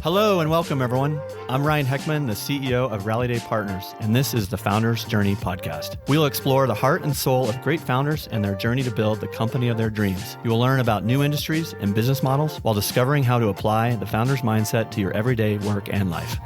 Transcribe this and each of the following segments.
Hello and welcome, everyone. I'm Ryan Heckman, the CEO of Rallyday Partners, and this is the Founders Journey podcast. We'll explore the heart and soul of great founders and their journey to build the company of their dreams. You will learn about new industries and business models while discovering how to apply the founder's mindset to your everyday work and life.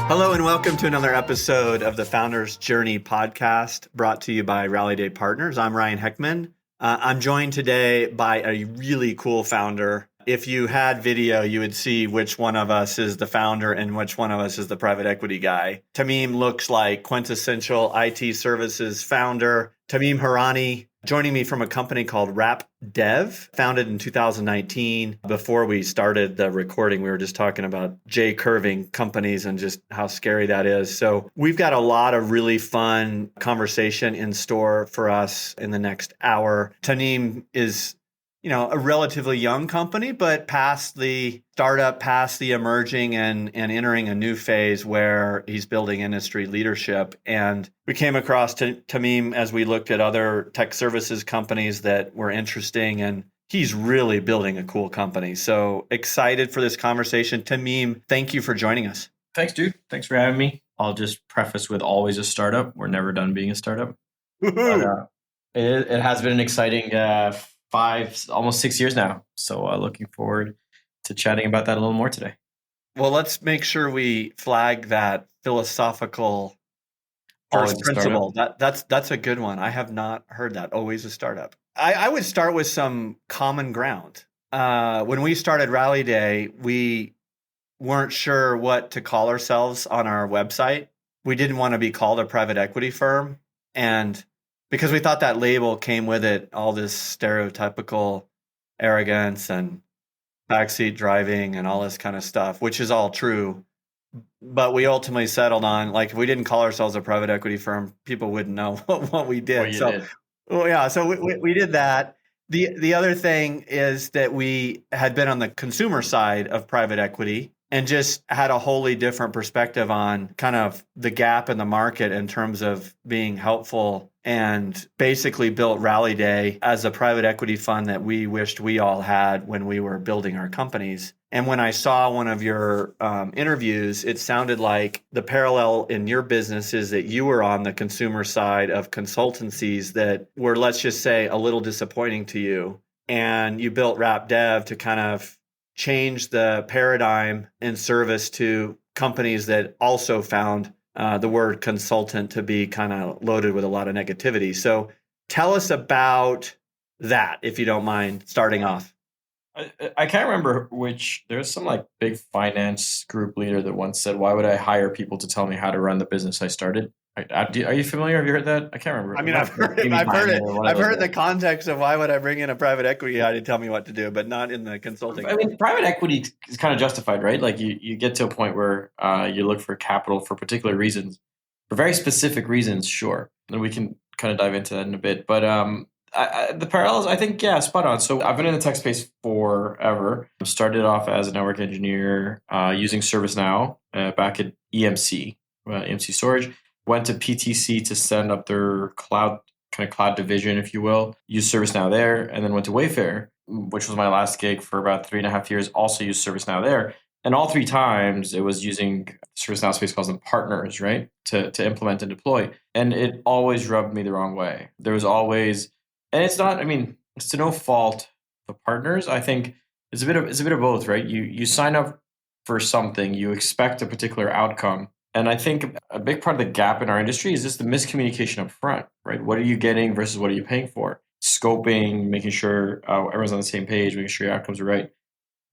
Hello and welcome to another episode of the Founders Journey podcast brought to you by Rallyday Partners. I'm Ryan Heckman. I'm joined today by a really cool founder. If you had video, you would see which one of us is the founder and which one of us is the private equity guy. Tameem looks like quintessential IT services founder. Tameem Hourani, joining me from a company called RapDev, founded in 2019. Before we started the recording, we were just talking about J-curving companies and just how scary that is. So we've got a lot of really fun conversation in store for us in the next hour. Tameem is a relatively young company, but past the startup, past the emerging and entering a new phase where he's building industry leadership. And we came across Tameem as we looked at other tech services companies that were interesting, and he's really building a cool company. So excited for this conversation. Tameem, thank you for joining us. Thanks, dude. Thanks for having me. I'll just preface with always a startup. We're never done being a startup. But, it has been an exciting 5, almost 6 years now. So looking forward to chatting about that a little more today. Well, let's make sure we flag that philosophical first principle. That's a good one. I have not heard that. Always a startup. I would start with some common ground. When we started Rallyday, we weren't sure what to call ourselves on our website. We didn't want to be called a private equity firm. And because we thought that label came with it, all this stereotypical arrogance and backseat driving and all this kind of stuff, which is all true. But we ultimately settled on, if we didn't call ourselves a private equity firm, people wouldn't know what we did. So we did that. The other thing is that we had been on the consumer side of private equity and just had a wholly different perspective on kind of the gap in the market in terms of being helpful, and basically built Rallyday as a private equity fund that we wished we all had when we were building our companies. And when I saw one of your interviews, it sounded like the parallel in your business is that you were on the consumer side of consultancies that were, let's just say, a little disappointing to you. And you built RapDev to kind of change the paradigm in service to companies that also found the word consultant to be kind of loaded with a lot of negativity. So tell us about that, if you don't mind starting off. I can't remember there's some big finance group leader that once said, "Why would I hire people to tell me how to run the business I started?" Are you familiar? Have you heard that? I can't remember. I mean, I've heard it. I've heard the context of why would I bring in a private equity guy to tell me what to do, but not in the consulting. I mean, private equity is kind of justified, right? Like you get to a point where you look for capital for particular reasons, for very specific reasons, sure. And we can kind of dive into that in a bit. But the parallels, I think, spot on. So I've been in the tech space forever. Started off as a network engineer using ServiceNow back at EMC Storage. Went to PTC to stand up their cloud division, if you will. Used ServiceNow there, and then went to Wayfair, which was my last gig for about 3.5 years. Also used ServiceNow there. And all 3 times it was using ServiceNow space calls them partners, right? To implement and deploy. And it always rubbed me the wrong way. There was always, and it's to no fault of partners. I think it's a bit of both, right? You sign up for something, you expect a particular outcome. And I think a big part of the gap in our industry is just the miscommunication up front, right? What are you getting versus what are you paying for? Scoping, making sure everyone's on the same page, making sure your outcomes are right.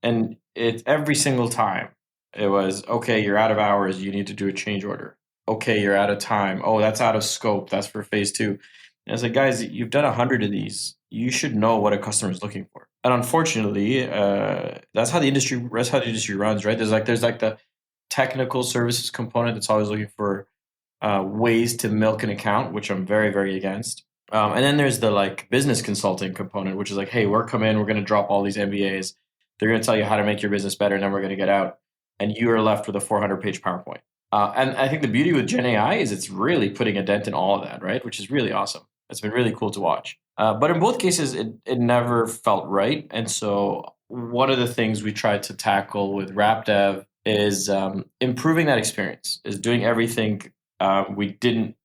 And every single time it was, okay, you're out of hours, you need to do a change order. Okay, you're out of time. Oh, that's out of scope. That's for phase 2. And I was like, guys, you've done 100 of these. You should know what a customer is looking for. And unfortunately, that's how the industry runs, right? There's the technical services component that's always looking for ways to milk an account, which I'm very, very against. And then there's the business consulting component, which is hey, we're going to drop all these MBAs. They're going to tell you how to make your business better, and then we're going to get out. And you are left with a 400-page PowerPoint. And I think the beauty with Gen AI is it's really putting a dent in all of that, right? Which is really awesome. It's been really cool to watch. But in both cases, it never felt right. And so one of the things we tried to tackle with RapDev is improving that experience, is doing everything we didn't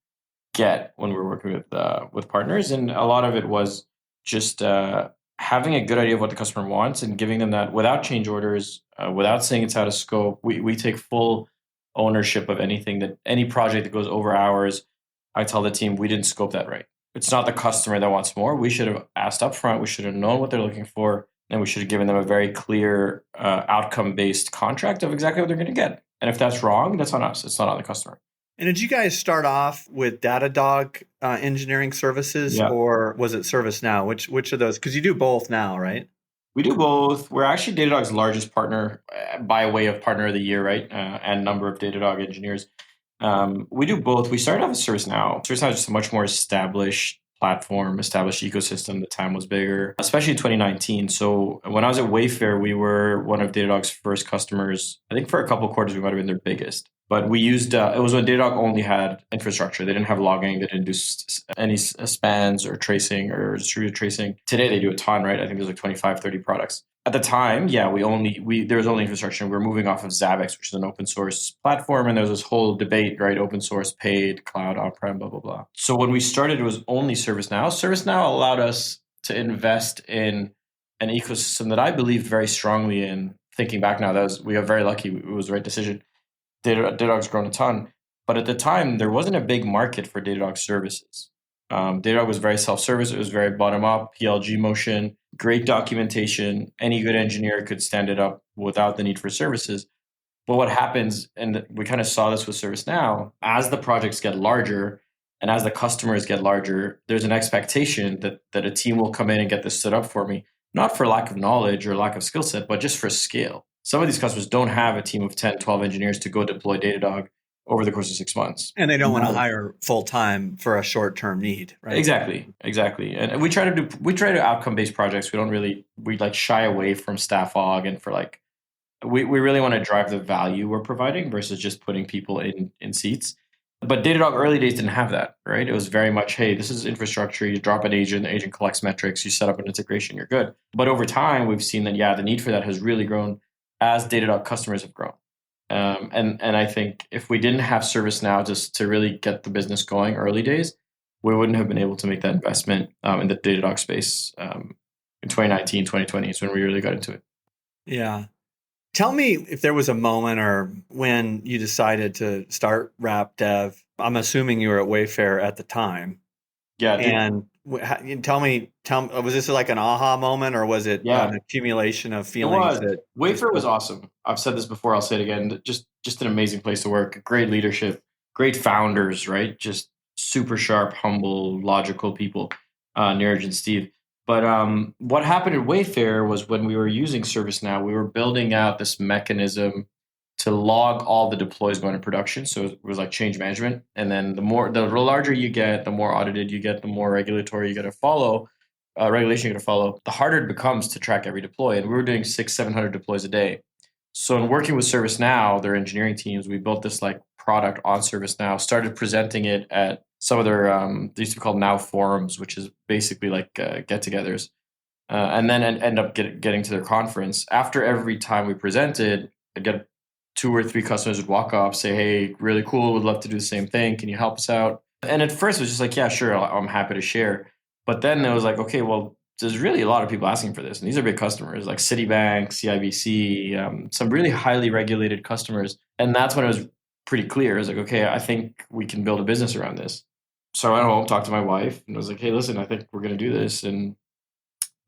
get when we were working with partners. And a lot of it was just having a good idea of what the customer wants and giving them that without change orders, without saying it's out of scope. We take full ownership of any project that goes over hours. I tell the team, we didn't scope that right. It's not the customer that wants more. We should have asked up front. We should have known what they're looking for. And we should have given them a very clear outcome-based contract of exactly what they're going to get. And if that's wrong, that's on us. It's not on the customer. And did you guys start off with Datadog engineering services, or was it ServiceNow? Which of those? Because you do both now, right? We do both. We're actually Datadog's largest partner by way of partner of the year, right? And number of Datadog engineers. We do both. We started off with ServiceNow. ServiceNow is just a much more established platform, established ecosystem. The time was bigger, especially in 2019. So when I was at Wayfair, we were one of Datadog's first customers. I think for a couple of quarters, we might have been their biggest. But we used, it was when Datadog only had infrastructure. They didn't have logging. They didn't do any spans or tracing or distributed tracing. Today, they do a ton, right? I think there's like 25, 30 products. At the time, yeah, there was only infrastructure. We were moving off of Zabbix, which is an open source platform. And there was this whole debate, right? Open source, paid, cloud, on-prem, blah, blah, blah. So when we started, it was only ServiceNow. ServiceNow allowed us to invest in an ecosystem that I believed very strongly in. Thinking back now, we got very lucky. It was the right decision. Datadog's grown a ton. But at the time, there wasn't a big market for Datadog services. Datadog was very self-service. It was very bottom-up, PLG motion, great documentation. Any good engineer could stand it up without the need for services. But what happens, and we kind of saw this with ServiceNow, as the projects get larger and as the customers get larger, there's an expectation that a team will come in and get this stood up for me, not for lack of knowledge or lack of skill set, but just for scale. Some of these customers don't have a team of 10, 12 engineers to go deploy Datadog over the course of 6 months. And they don't want to hire full-time for a short-term need, right? Exactly. And we try to outcome-based projects. We like shy away from staff aug and for like, we really want to drive the value we're providing versus just putting people in seats. But Datadog early days didn't have that, right? It was very much, hey, this is infrastructure. You drop an agent, the agent collects metrics, you set up an integration, you're good. But over time, we've seen that, the need for that has really grown as Datadog customers have grown. And I think if we didn't have ServiceNow just to really get the business going early days, we wouldn't have been able to make that investment in the Datadog space in 2019, 2020 is when we really got into it. Yeah. Tell me if there was a moment or when you decided to start RapDev. I'm assuming you were at Wayfair at the time. Yeah. And tell me, was this like an aha moment or was it an accumulation of feelings? Wayfair was awesome. I've said this before. I'll say it again. Just an amazing place to work. Great leadership, great founders, right? Just super sharp, humble, logical people, Neeraj and Steve. But what happened at Wayfair was when we were using ServiceNow, we were building out this mechanism to log all the deploys going to production. So it was like change management. And then the larger you get, the more audited you get, the more regulatory you got to follow, regulation you got to follow, the harder it becomes to track every deploy. And we were doing 600-700 deploys a day. So in working with ServiceNow, their engineering teams, we built this like product on ServiceNow, started presenting it at some of their, they used to be called Now forums, which is basically like get-togethers. And then end up getting to their conference. After every time we presented, I'd get 2 or 3 customers would walk up, say, hey, really cool, would love to do the same thing. Can you help us out? And at first it was just like, yeah, sure, I'm happy to share. But then it was like, okay, well, there's really a lot of people asking for this. And these are big customers like Citibank, CIBC, some really highly regulated customers. And that's when it was pretty clear. It was like, okay, I think we can build a business around this. So I went home, talked to my wife, and I was like, hey, listen, I think we're going to do this. And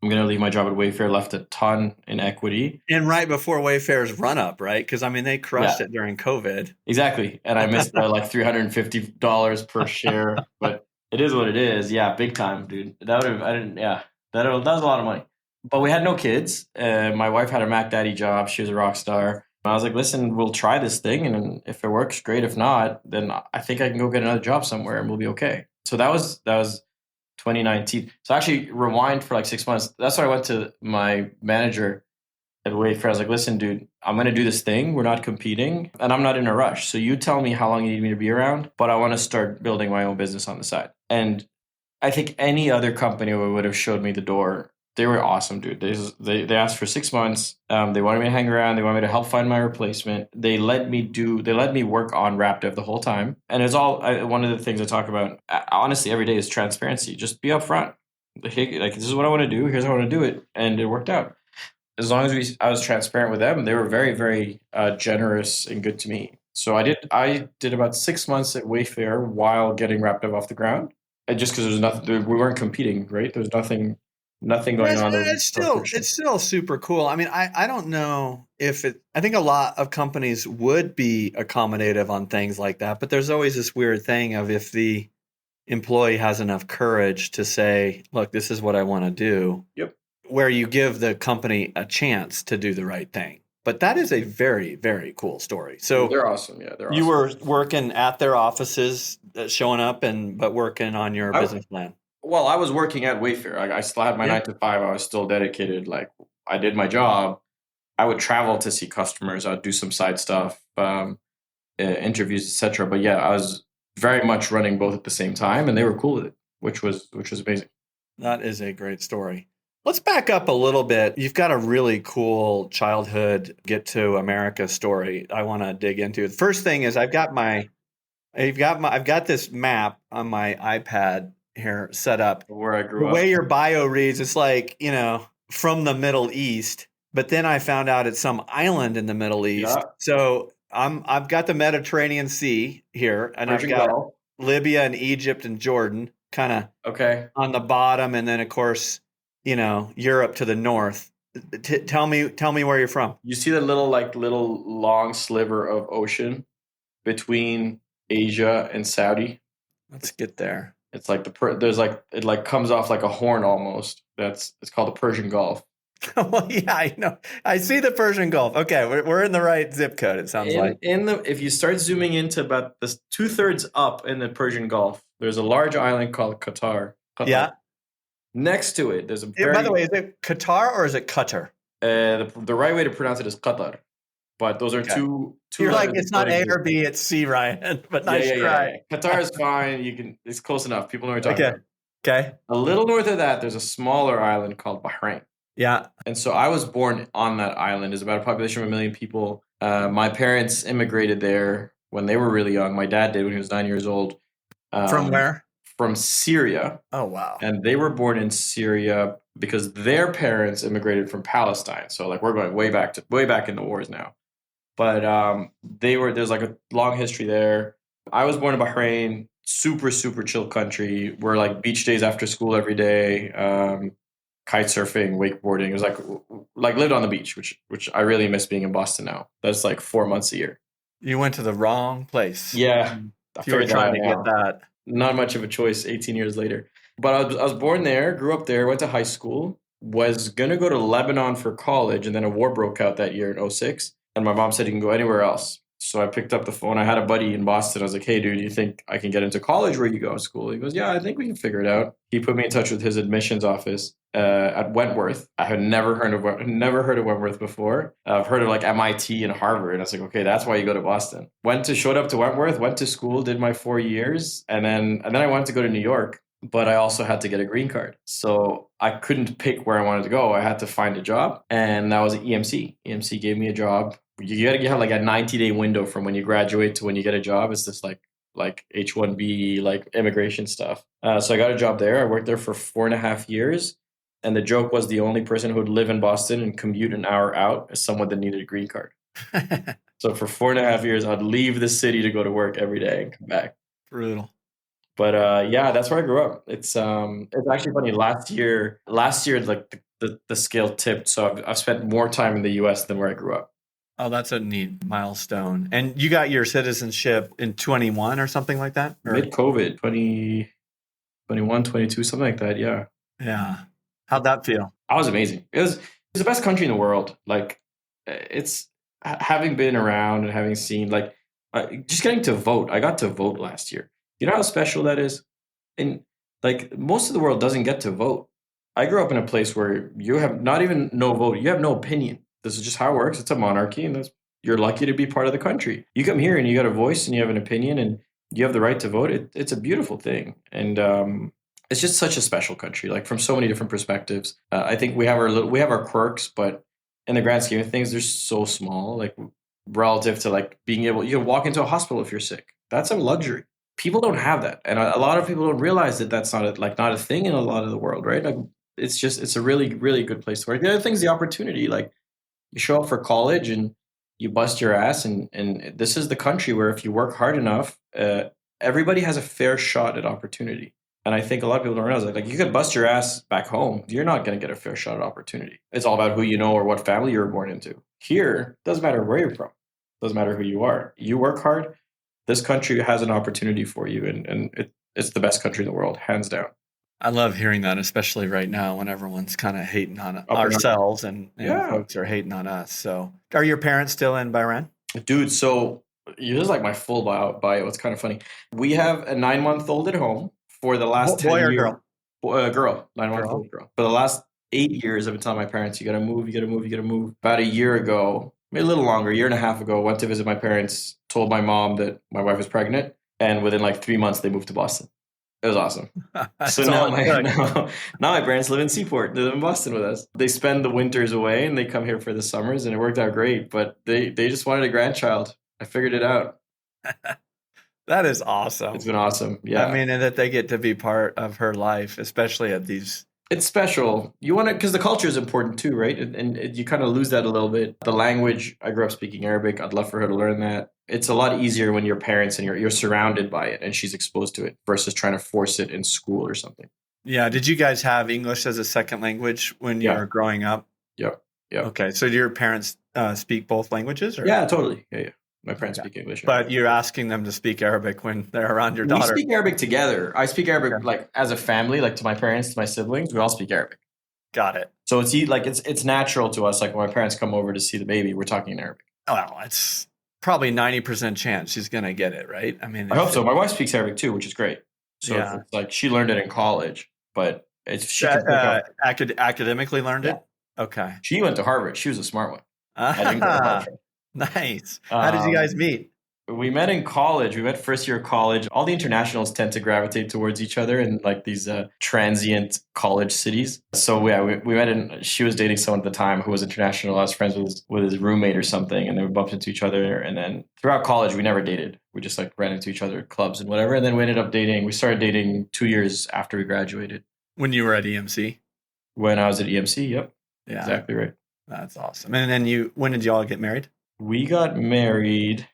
I'm going to leave my job at Wayfair, left a ton in equity. And right before Wayfair's run up, right? Because, I mean, they crushed it during COVID. Exactly. And I missed like $350 per share, but it is what it is. Yeah, big time, dude. That was a lot of money. But we had no kids. My wife had a Mac Daddy job. She was a rock star. And I was like, listen, we'll try this thing. And if it works, great. If not, then I think I can go get another job somewhere and we'll be okay. So that was 2019. So actually rewind for like 6 months. That's when I went to my manager at Wayfair. I was like, listen, dude, I'm going to do this thing. We're not competing and I'm not in a rush. So you tell me how long you need me to be around, but I want to start building my own business on the side. And I think any other company would have showed me the door They were awesome, dude. They asked for 6 months. They wanted me to hang around. They wanted me to help find my replacement. They let me work on RapDev the whole time. And it's all one of the things I talk about. Honestly, every day is transparency. Just be upfront. Like this is what I want to do. Here's how I want to do it, and it worked out. As long as I was transparent with them, they were very, very generous and good to me. So I did about 6 months at Wayfair while getting RapDev off the ground, and just because there was nothing, we weren't competing, right? There was nothing going on. There was no friction. It's still super cool. I mean, I don't know if I think a lot of companies would be accommodative on things like that, but there's always this weird thing of if the employee has enough courage to say, look, this is what I want to do. Yep. Where you give the company a chance to do the right thing. But that is a very, very cool story. So they're awesome. Yeah, they're awesome. You were working at their offices, showing up, but working on your business plan. Well, I was working at Wayfair. I still had my 9 to 5. I was still dedicated. Like I did my job. I would travel to see customers. I'd do some side stuff, interviews, etc. But yeah, I was very much running both at the same time, and they were cool with it, which was amazing. That is a great story. Let's back up a little bit. You've got a really cool childhood get to America story I want to dig into. The first thing is I've got this map on my iPad here set up. Where I grew up. The way your bio reads, it's like, from the Middle East, but then I found out it's some island in the Middle East. Yeah. So I've got the Mediterranean Sea here, and I've got Libya and Egypt and Jordan kind of on the bottom, and then of course, Europe to the north. Tell me where you're from. You see the little long sliver of ocean between Asia and Saudi? Let's get there. It's like it comes off like a horn almost. It's called the Persian Gulf. Well, yeah, I know. I see the Persian Gulf. Okay, we're in the right zip code. It sounds like. If you start zooming into about this 2/3 up in the Persian Gulf, there's a large island called Qatar. Yeah. Next to it, there's a by the way, is it Qatar or is it Qatar? The right way to pronounce it is Qatar, but those are two. You're like, it's not A or B, it's C, Ryan. But nice try. Yeah. Qatar is fine. It's close enough. People know what you're talking about. Okay. A little north of that, there's a smaller island called Bahrain. Yeah. And so I was born on that island. It's about a population of 1 million people. My parents immigrated there when they were really young. My dad did when he was 9 years old. From where? From Syria. Oh, wow. And they were born in Syria because their parents immigrated from Palestine. So like we're going way back in the wars now. But there's like a long history there. I was born in Bahrain, super, super chill country. We're like beach days after school every day, kite surfing, wakeboarding. It was like lived on the beach, which I really miss being in Boston now. That's like 4 months a year. You went to the wrong place. Yeah. If you were trying to get that. Not much of a choice 18 years later. But I was born there, grew up there, went to high school, was going to go to Lebanon for college, and then a war broke out that year in 2006. And my mom said, you can go anywhere else. So I picked up the phone. I had a buddy in Boston. I was like, hey, dude, you think I can get into college where you go to school? He goes, yeah, I think we can figure it out. He put me in touch with his admissions office at Wentworth. I had never heard of Wentworth before. I've heard of like MIT and Harvard. And I was like, okay, that's why you go to Boston. Showed up to Wentworth, went to school, did my 4 years. And then I wanted to go to New York, but I also had to get a green card. So I couldn't pick where I wanted to go. I had to find a job. And that was at EMC. EMC gave me a job. You got to have like a 90-day window from when you graduate to when you get a job. It's just like H-1B, like immigration stuff. So I got a job there. I worked there for 4.5 years. And the joke was the only person who would live in Boston and commute an hour out is someone that needed a green card. So for 4.5 years, I'd leave the city to go to work every day and come back. Brutal. But yeah, that's where I grew up. It's actually funny. Last year, like the scale tipped. So I've spent more time in the U.S. than where I grew up. Oh, that's a neat milestone. And you got your citizenship in 21 or something like that? Mid-COVID, 21, 22, something like that, yeah. Yeah. How'd that feel? I was amazing. It was the best country in the world. Like, it's having been around and having seen, like, just getting to vote. I got to vote last year. You know how special that is? And, like, most of the world doesn't get to vote. I grew up in a place where you have not even no vote. You have no opinion. This is just how it works. It's a monarchy, and you're lucky to be part of the country. You come here and you got a voice and you have an opinion and you have the right to vote. It's a beautiful thing. And it's just such a special country, like from so many different perspectives. I think we have our quirks, but in the grand scheme of things, they're so small. Like relative to like being able, you can walk into a hospital if you're sick. That's a luxury. People don't have that, and a lot of people don't realize that that's not a thing in a lot of the world, right? Like it's a really really good place to work. The other thing is the opportunity. Like you show up for college and you bust your ass, and this is the country where if you work hard enough, everybody has a fair shot at opportunity. And I think a lot of people don't realize that. Like you could bust your ass back home, you're not going to get a fair shot at opportunity. It's all about who you know or what family you were born into. Here, doesn't matter where you're from, doesn't matter who you are. You work hard, this country has an opportunity for you, and it's the best country in the world, hands down. I love hearing that, especially right now when everyone's kind of hating on Up and ourselves and Yeah. folks are hating on us. So, are your parents still in Bahrain? Dude, so this is like my full bio. It's kind of funny. We have a 9-month-old at home for the last 10 Boy or years. girl? Girl, 9-month-old girl. For the last 8 years, I've been telling my parents, you got to move, you got to move, you got to move. About a year ago, maybe a little longer, a year and a half ago, went to visit my parents, told my mom that my wife was pregnant, and within like 3 months, they moved to Boston. It was awesome. So now my parents live in Seaport. They live in Boston with us. They spend the winters away and they come here for the summers, and it worked out great. But they just wanted a grandchild. I figured it out. That is awesome. It's been awesome. Yeah. I mean, and that they get to be part of her life, especially at these. It's special. You want to, because the culture is important too, right? And you kind of lose that a little bit. The language, I grew up speaking Arabic. I'd love for her to learn that. It's a lot easier when you're parents and you're surrounded by it and she's exposed to it versus trying to force it in school or something. Yeah. Did you guys have English as a second language when you were growing up? Yep. Okay. So do your parents speak both languages? Or? Yeah, totally. Yeah. My parents speak English. But you're asking them to speak Arabic when they're around your daughter. We speak Arabic together. I speak Arabic like as a family, like to my parents, to my siblings. We all speak Arabic. Got it. So it's natural to us. Like when my parents come over to see the baby, we're talking in Arabic. Well, it's probably 90% chance she's going to get it, right? I mean, I hope so. My wife speaks Arabic too, which is great. So it's like she learned it in college, but she academically learned it. Okay. She went to Harvard. She was a smart one. I didn't go to Harvard. Nice. How did you guys meet? We met in college. We met first year of college. All the internationals tend to gravitate towards each other in like these transient college cities. So we met in. She was dating someone at the time who was international. I was friends with his roommate or something, and they bumped into each other. And then throughout college, we never dated. We just like ran into each other at clubs and whatever. And then we ended up dating. We started dating 2 years after we graduated. When you were at EMC? When I was at EMC, yep. Yeah. Exactly right. That's awesome. And then when did you all get married? We got married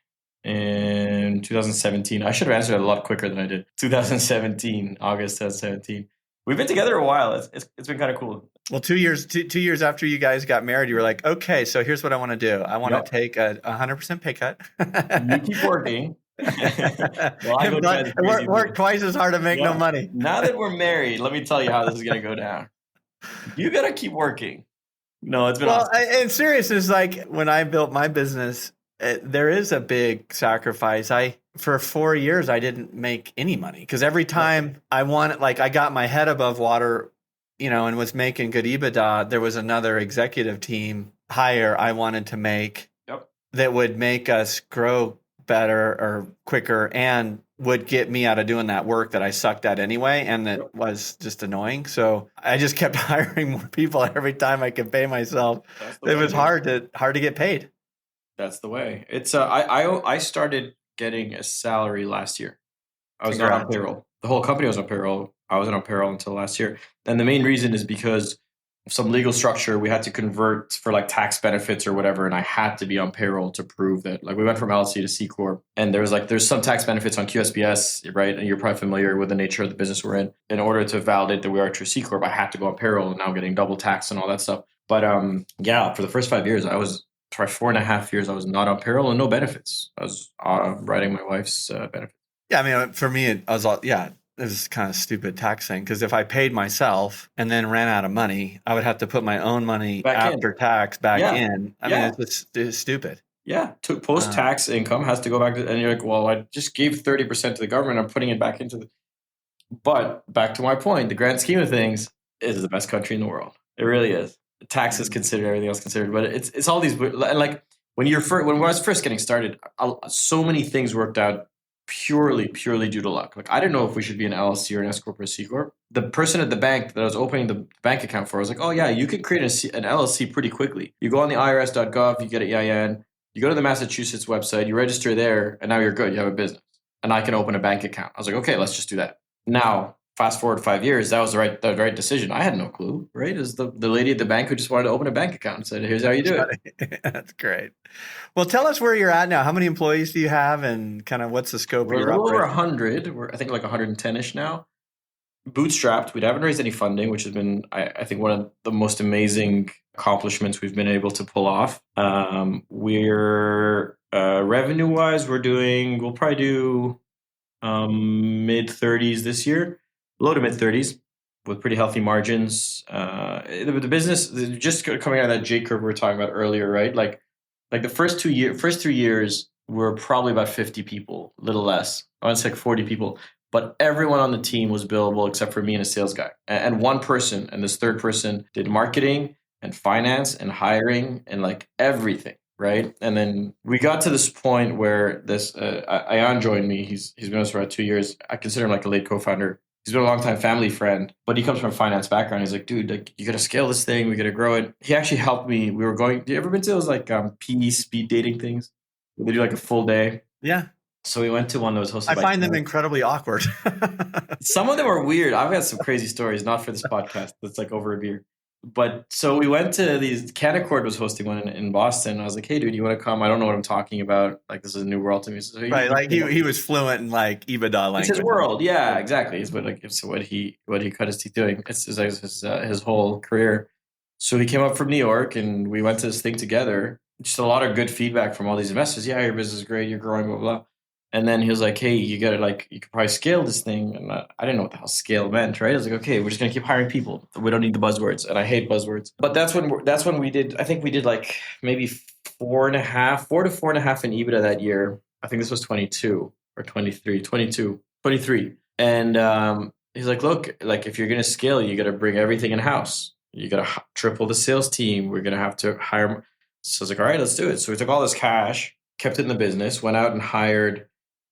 in 2017. I should have answered it a lot quicker than I did. 2017, August 2017. We've been together a while. It's been kind of cool. Well, 2 years 2 years after you guys got married, you were like, okay, so here's what I want to do. I want to take a 100% pay cut. You keep working. Work twice as hard to make no money. Now that we're married, let me tell you how this is going to go down. You got to keep working. No, it's been awesome. In seriousness, like when I built my business, there is a big sacrifice. For 4 years, I didn't make any money because every time I got my head above water, and was making good EBITDA, there was another executive team hire I wanted to make that would make us grow better or quicker and would get me out of doing that work that I sucked at anyway, and that was just annoying. So I just kept hiring more people every time I could pay myself. It was hard to get paid. That's the way. It's I started getting a salary last year. I was not on payroll. The whole company was on payroll. I wasn't on payroll until last year. And the main reason is because some legal structure, we had to convert for like tax benefits or whatever, and I had to be on payroll to prove that. Like we went from LLC to C Corp, and there's some tax benefits on QSBS, right? And you're probably familiar with the nature of the business we're in. In order to validate that we are a true C Corp, I had to go on payroll, and now I'm getting double tax and all that stuff. But for the first 5 years, for 4.5 years, I was not on payroll and no benefits. I was writing my wife's benefits. Yeah, I mean, for me, it was kind of stupid tax thing because if I paid myself and then ran out of money, I would have to put my own money after tax back in. I mean, it's stupid. Yeah, post-tax income has to go back to, and you're like, well, I just gave 30% to the government. I'm putting it back into the. But back to my point, the grand scheme of things, it is the best country in the world. It really is. Taxes considered, everything else considered, but it's all these, like when I was first getting started, so many things worked out purely due to luck. Like I didn't know if we should be an LLC or an S corp or a C corp. The person at the bank that I was opening the bank account for was like, "Oh yeah, you can create an LLC pretty quickly. You go on the IRS.gov, you get an EIN, you go to the Massachusetts website, you register there, and now you're good. You have a business, and I can open a bank account." I was like, "Okay, let's just do that." Now, fast forward 5 years, that was the right decision. I had no clue, right? It was the lady at the bank who just wanted to open a bank account and said, "Here's how you do it." That's great. Well, tell us where you're at now. How many employees do you have, and kind of what's the scope We're of a your little over operation? 100. We're I think like 110ish now. Bootstrapped. We haven't raised any funding, which has been, I think, one of the most amazing accomplishments we've been able to pull off. We're revenue wise, we'll probably do mid 30s this year, low to mid 30s with pretty healthy margins. The business just coming out of that J curve we were talking about earlier, right? Like the first 3 years, we're probably about 50 people, a little less. I want to say like 40 people. But everyone on the team was billable except for me and a sales guy. And one person, and this third person did marketing and finance and hiring and like everything, right? And then we got to this point where this Ayan joined me. He's been with us for about 2 years. I consider him like a late co-founder. He's been a long time family friend, but he comes from a finance background. He's like, dude, like, you got to scale this thing. We got to grow it. He actually helped me. We were going. Do you ever been to those like PE speed dating things? Where they do like a full day. Yeah, So we went to one that was I hosted by. find them incredibly awkward. Some of them are weird. I've got some crazy stories, not for this podcast. That's like over a beer. But so we went to these. Canaccord was hosting one in Boston. I was like, "Hey, dude, you want to come? I don't know what I'm talking about. Like, this is a new world to me." So Right, like he was fluent in like EBITDA it's his language. world. Yeah, exactly. It's what he cut his teeth doing. It's his whole career. So he came up from New York, and we went to this thing together. Just a lot of good feedback from all these investors. Yeah, your business is great. You're growing, blah blah. And then he was like, "Hey, you got to like, you could probably scale this thing." And I didn't know what the hell scale meant, right? I was like, "Okay, we're just gonna keep hiring people. We don't need the buzzwords." And I hate buzzwords. But that's when we did. I think we did like maybe 4 to 4.5 in EBITDA that year. I think this was 22 or 23, 22, 23. And he's like, "Look, like if you're gonna scale, you got to bring everything in house. You got to triple the sales team. We're gonna have to hire." So I was like, "All right, let's do it." So we took all this cash, kept it in the business, went out and hired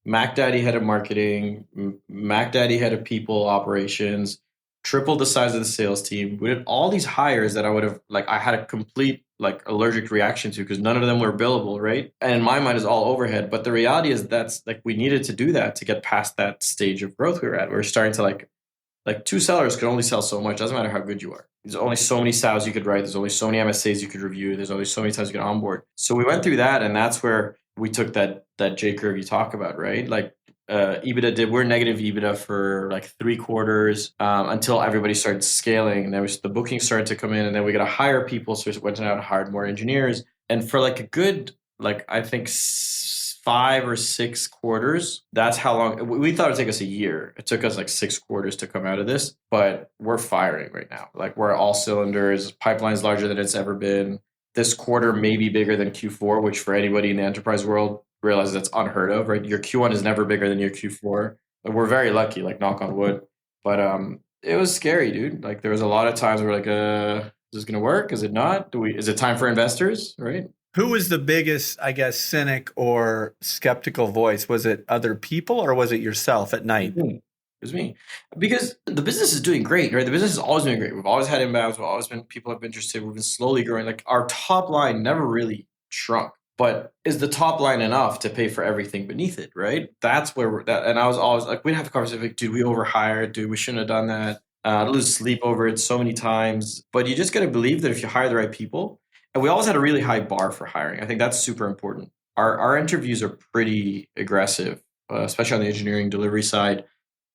Mac Daddy head of marketing, Mac Daddy head of people operations, tripled the size of the sales team. We did all these hires that I would have like I had a complete like allergic reaction to because none of them were billable, right? And in my mind is all overhead. But the reality is that's like we needed to do that to get past that stage of growth we were at. We were starting to like two sellers could only sell so much. Doesn't matter how good you are. There's only so many SAOs you could write. There's only so many MSAs you could review. There's only so many times you could onboard. So we went through that, and that's where we took that J curve you talk about, right? Like we're negative EBITDA for like 3 quarters until everybody started scaling, and then the bookings started to come in, and then we got to hire people. So we went out and hired more engineers, and for like a good like I think 5 or 6 quarters. That's how long we thought it'd take us a year. It took us like 6 quarters to come out of this, but we're firing right now. Like we're all cylinders. Pipeline's larger than it's ever been. This quarter may be bigger than Q4, which for anybody in the enterprise world realizes that's unheard of, right? Your Q1 is never bigger than your Q4. We're very lucky, like knock on wood. But it was scary, dude. Like there was a lot of times where like, is this gonna work? Is it not? Is it time for investors? Right? Who was the biggest, I guess, cynic or skeptical voice? Was it other people or was it yourself at night? It was me. Because the business is doing great, right? The business has always been great. We've always had inbounds. We've always been people have been interested. We've been slowly growing. Like our top line never really shrunk. But is the top line enough to pay for everything beneath it, right? That's where we're that. And I was always like, we'd have a conversation like, dude, we overhired, dude, we shouldn't have done that. Lose sleep over it so many times. But you just got to believe that if you hire the right people, and we always had a really high bar for hiring. I think that's super important. Our interviews are pretty aggressive, especially on the engineering delivery side,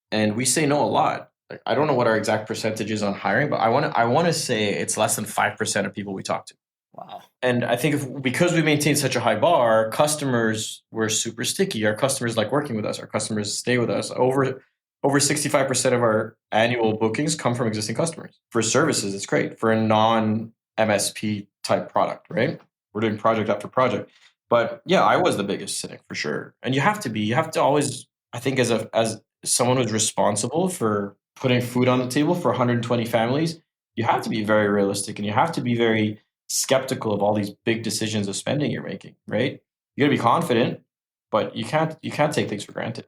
and we say no a lot. Like, I don't know what our exact percentage is on hiring, but I want to say it's less than 5% of people we talk to. Wow. And I think because we maintain such a high bar, customers were super sticky. Our customers like working with us. Our customers stay with us. Over 65% of our annual bookings come from existing customers. For services, it's great. For a non MSP type product, right? We're doing project after project. But yeah, I was the biggest cynic for sure. And you have to be. You have to always, I think, as someone who's responsible for putting food on the table for 120 families, you have to be very realistic and you have to be very skeptical of all these big decisions of spending you're making, right? You got to be confident, but you can't take things for granted.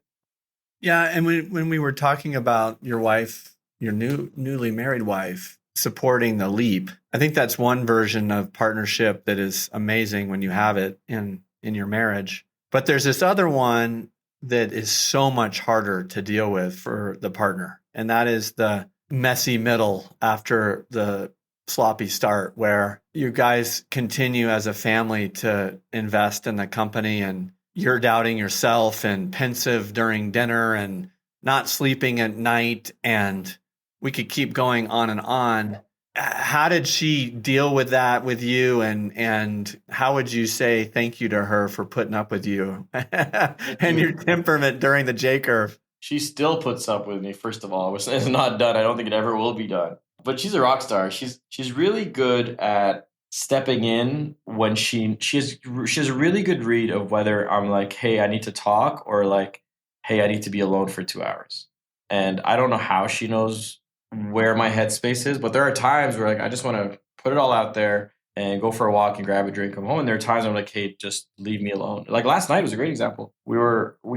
Yeah, and when we were talking about your wife, your newly married wife, supporting the leap, I think that's one version of partnership that is amazing when you have it in your marriage. But there's this other one that is so much harder to deal with for the partner, and that is the messy middle after the sloppy start, where you guys continue as a family to invest in the company, and you're doubting yourself and pensive during dinner and not sleeping at night. And we could keep going on and on. How did she deal with that with you? And how would you say thank you to her for putting up with you and your temperament during the J curve? She still puts up with me. First of all, it's not done. I don't think it ever will be done. But she's a rock star. She's really good at stepping in when she has a really good read of whether I'm like, hey, I need to talk, or like, hey, I need to be alone for 2 hours. And I don't know how she knows where my headspace is, but there are times where like I just want to put it all out there and go for a walk and grab a drink, come home. And there are times I'm like, hey, just leave me alone. Like last night was a great example. We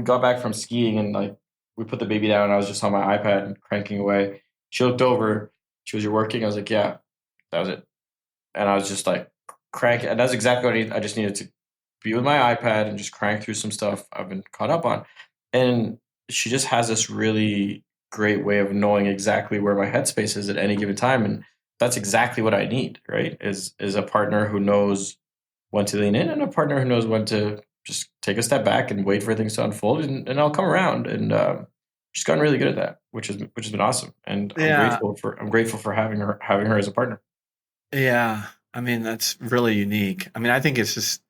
got back from skiing, and like we put the baby down. And I was just on my iPad and cranking away. She looked over. She was, "You're working?" I was like, "Yeah." That was it. And I was just like cranking. And that's exactly what I just needed to be with my iPad and just crank through some stuff I've been caught up on. And she just has this really great way of knowing exactly where my headspace is at any given time. And that's exactly what I need, right? Is a partner who knows when to lean in, and a partner who knows when to just take a step back and wait for things to unfold, and I'll come around. And she's gotten really good at that, which has been awesome. And Yeah. I'm grateful for having her as a partner. Yeah. I mean, that's really unique. I mean, I think it's just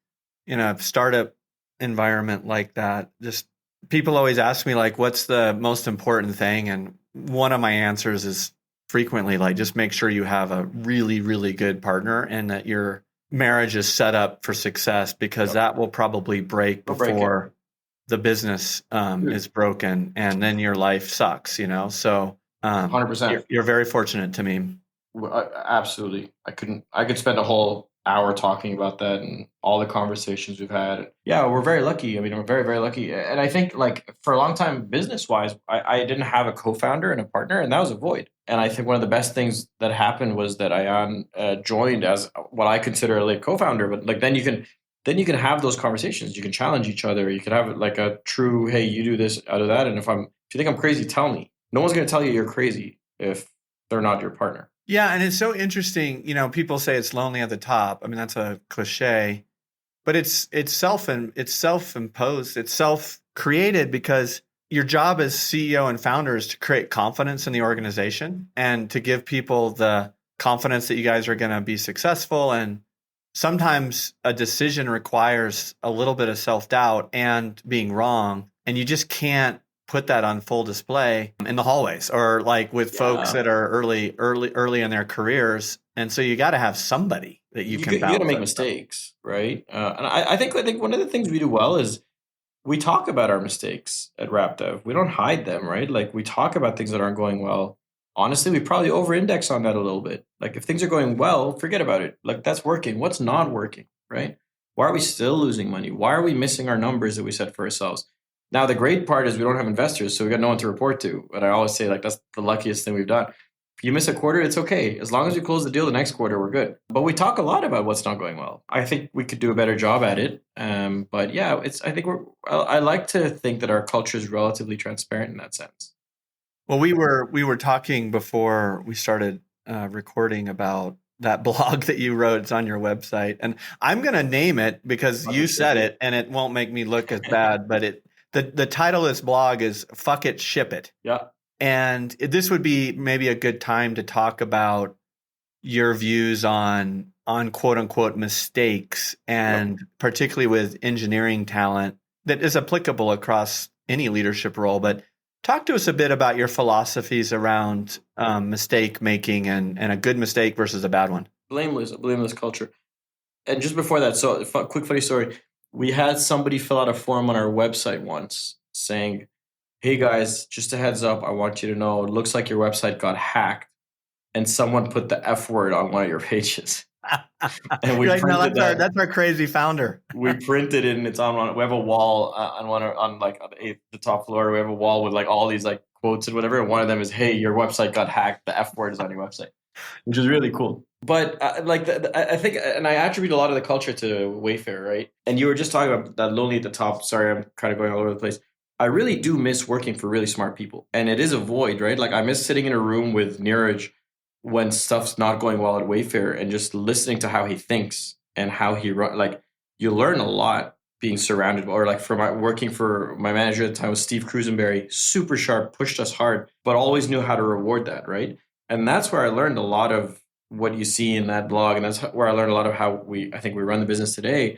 in a startup environment like that, just people always ask me, like, what's the most important thing? And one of my answers is frequently like, just make sure you have a really, really good partner and that your marriage is set up for success, because that will probably break We'll break it. before the business is broken, and then your life sucks, you know? So 100%. you're very fortunate, Tameem. Absolutely. I could spend a whole hour talking about that and all the conversations we've had. Yeah, we're very lucky. I mean, we're very, very lucky. And I think like for a long time, business wise, I didn't have a co-founder and a partner, and that was a void. And I think one of the best things that happened was that Ayan joined as what I consider a like co-founder. But like then you can have those conversations. You can challenge each other. You can have like a true, hey, you do this, I do that. And if you think I'm crazy, tell me. No one's going to tell you you're crazy if they're not your partner. Yeah, and it's so interesting. You know, people say it's lonely at the top. I mean, that's a cliche, but it's self-imposed, it's self-created, because your job as CEO and founder is to create confidence in the organization and to give people the confidence that you guys are going to be successful. And sometimes a decision requires a little bit of self-doubt and being wrong, and you just can't put that on full display in the hallways or like with folks that are early in their careers. And so you got to have somebody that you can You got to bounce make that stuff. mistakes, right? And I think one of the things we do well is we talk about our mistakes at RapDev. We don't hide them, right? Like we talk about things that aren't going well. Honestly, we probably over-index on that a little bit. Like if things are going well, forget about it. Like that's working. What's not working, right? Why are we still losing money? Why are we missing our numbers that we set for ourselves? Now the great part is we don't have investors, so we got no one to report to. But I always say like that's the luckiest thing we've done. If you miss a quarter, it's okay. As long as we close the deal the next quarter, we're good. But we talk a lot about what's not going well. I think we could do a better job at it. But yeah, I think I like to think that our culture is relatively transparent in that sense. Well, we were talking before we started recording about that blog that you wrote. It's on your website, and I'm going to name it because you said it, and it won't make me look as bad. But the title of this blog is "Fuck It, Ship It." Yeah. And this would be maybe a good time to talk about your views on quote unquote mistakes, and particularly with engineering talent that is applicable across any leadership role. But talk to us a bit about your philosophies around mistake making and a good mistake versus a bad one. A blameless culture. And just before that, so quick funny story. We had somebody fill out a form on our website once saying, "Hey guys, just a heads up, I want you to know it looks like your website got hacked and someone put the F word on one of your pages." And we You're like, no, printed that. that's our crazy founder. We printed it, and it's on. We have a wall on the top floor. We have a wall with like all these like quotes and whatever. And one of them is, "Hey, your website got hacked. The F word is on your website," which is really cool. But I think, and I attribute a lot of the culture to Wayfair, right? And you were just talking about that lonely at the top. Sorry, I'm kind of going all over the place. I really do miss working for really smart people, and it is a void, right? Like I miss sitting in a room with Neeraj when stuff's not going well at Wayfair and just listening to how he thinks and how he run. Like you learn a lot being surrounded, or like working for my manager at the time was Steve Cruisenberry, super sharp, pushed us hard, but always knew how to reward that, right? And that's where I learned a lot of what you see in that blog, and that's where I learned a lot of how I think we run the business today.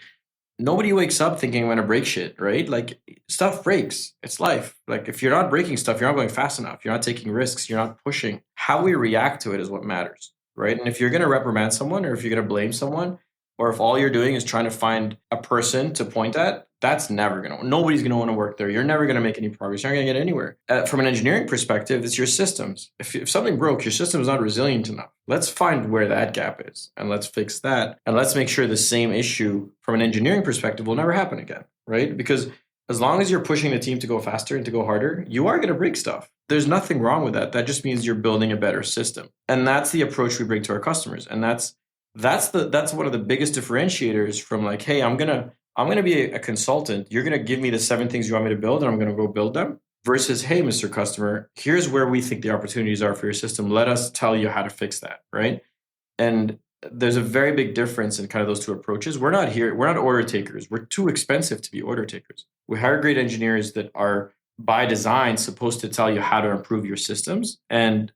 Nobody wakes up thinking I'm going to break shit, right? Like stuff breaks. It's life. Like if you're not breaking stuff, you're not going fast enough. You're not taking risks. You're not pushing. How we react to it is what matters, right? And if you're going to reprimand someone, or if you're going to blame someone, or if all you're doing is trying to find a person to point at, that's never going to, nobody's going to want to work there. You're never going to make any progress. You're not going to get anywhere. From an engineering perspective, it's your systems. If something broke, your system is not resilient enough. Let's find where that gap is and let's fix that. And let's make sure the same issue from an engineering perspective will never happen again, right? Because as long as you're pushing the team to go faster and to go harder, you are going to break stuff. There's nothing wrong with that. That just means you're building a better system. And that's the approach we bring to our customers. And that's one of the biggest differentiators from like, hey, I'm gonna be a consultant. You're gonna give me the 7 things you want me to build, and I'm gonna go build them. Versus, hey, Mr. Customer, here's where we think the opportunities are for your system. Let us tell you how to fix that, right? And there's a very big difference in kind of those two approaches. We're not order takers. We're too expensive to be order takers. We hire great engineers that are by design supposed to tell you how to improve your systems, and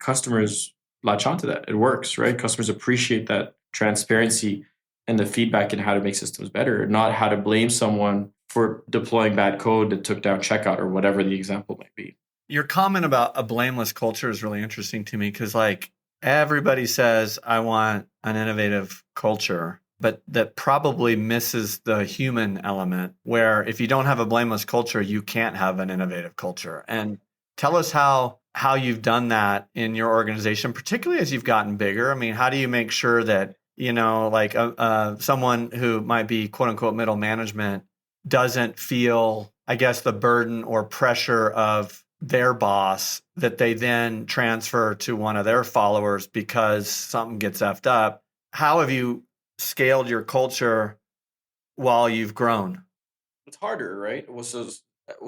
customers latch onto that. It works, right? Customers appreciate that transparency and the feedback in how to make systems better, not how to blame someone for deploying bad code that took down checkout or whatever the example might be. Your comment about a blameless culture is really interesting to me because like everybody says, I want an innovative culture, but that probably misses the human element where if you don't have a blameless culture, you can't have an innovative culture. And tell us how you've done that in your organization, particularly as you've gotten bigger. I mean, how do you make sure that, like someone who might be quote unquote middle management doesn't feel, I guess, the burden or pressure of their boss that they then transfer to one of their followers because something gets effed up? How have you scaled your culture while you've grown? It's harder, right?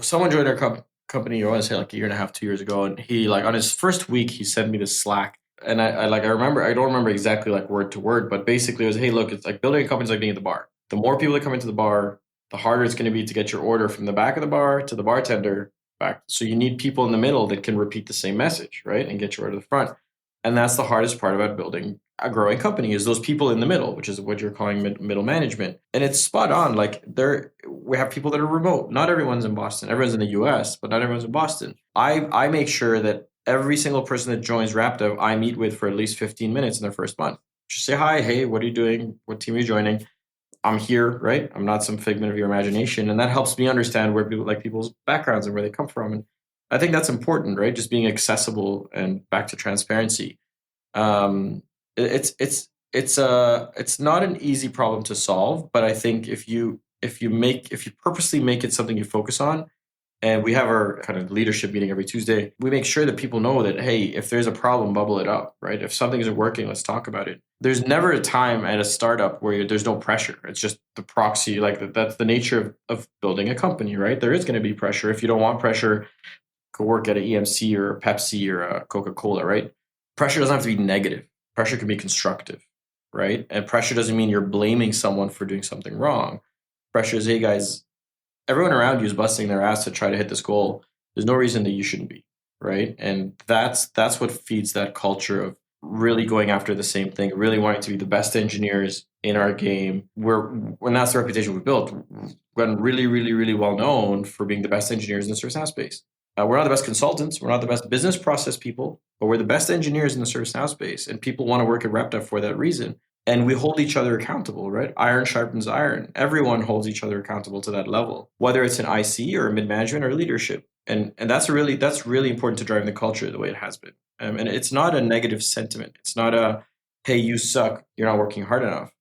Someone joined our company, I want to say like a year and a half, 2 years ago, and he like on his first week, he sent me this Slack. And I don't remember exactly like word to word, but basically it was, hey, look, it's like building a company is like being at the bar. The more people that come into the bar, the harder it's going to be to get your order from the back of the bar to the bartender back. So you need people in the middle that can repeat the same message, right? And get your order to the front. And that's the hardest part about building a growing company is those people in the middle, which is what you're calling middle management. And it's spot on. Like we have people that are remote. Not everyone's in Boston. Everyone's in the US, but not everyone's in Boston. I make sure that every single person that joins RapDev, I meet with for at least 15 minutes in their first month. Just say, hi, hey, what are you doing? What team are you joining? I'm here, right? I'm not some figment of your imagination. And that helps me understand where people's backgrounds and where they come from. And I think that's important, right? Just being accessible and back to transparency. It's not an easy problem to solve, but I think if you purposely make it something you focus on, and we have our kind of leadership meeting every Tuesday, we make sure that people know that, hey, if there's a problem, bubble it up, right? If something isn't working, let's talk about it. There's never a time at a startup where there's no pressure. It's just the proxy, like that's the nature of building a company, right? There is going to be pressure. If you don't want pressure, go work at an EMC or a Pepsi or a Coca-Cola, right? Pressure doesn't have to be negative. Pressure can be constructive, right? And pressure doesn't mean you're blaming someone for doing something wrong. Pressure is, hey guys, everyone around you is busting their ass to try to hit this goal. There's no reason that you shouldn't be, right? And that's what feeds that culture of really going after the same thing, really wanting to be the best engineers in our game. When that's the reputation we built, we've gotten really, really, really well known for being the best engineers in the ServiceNow space. We're not the best consultants. We're not the best business process people, but we're the best engineers in the ServiceNow space. And people want to work at RapDev for that reason. And we hold each other accountable, right? Iron sharpens iron. Everyone holds each other accountable to that level, whether it's an IC or mid-management or leadership. And that's really important to driving the culture the way it has been. And it's not a negative sentiment. It's not hey, you suck, you're not working hard enough.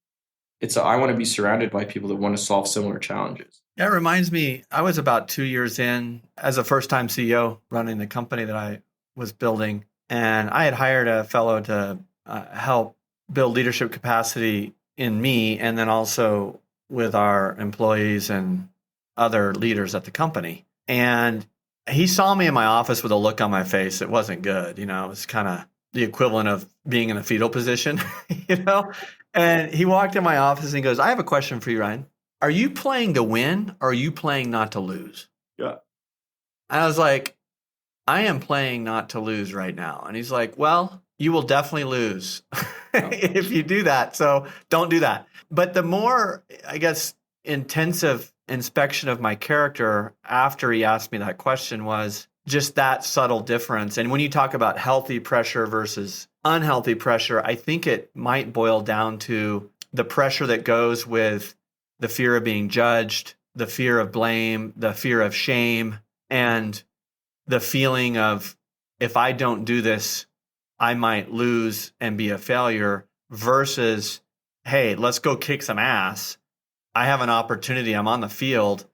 I want to be surrounded by people that want to solve similar challenges. That reminds me, I was about 2 years in as a first-time CEO running the company that I was building, and I had hired a fellow to help build leadership capacity in me, and then also with our employees and other leaders at the company. And he saw me in my office with a look on my face that wasn't good. It was kind of the equivalent of being in a fetal position, And he walked in my office and he goes, "I have a question for you, Ryan. Are you playing to win or are you playing not to lose?" Yeah. And I was like, "I am playing not to lose right now." And he's like, "Well, you will definitely lose if you do that. So don't do that." But the more, I guess, intensive inspection of my character after he asked me that question was just that subtle difference. And when you talk about healthy pressure versus unhealthy pressure, I think it might boil down to the pressure that goes with the fear of being judged, the fear of blame, the fear of shame, and the feeling of, if I don't do this, I might lose and be a failure, versus, hey, let's go kick some ass. I have an opportunity. I'm on the field.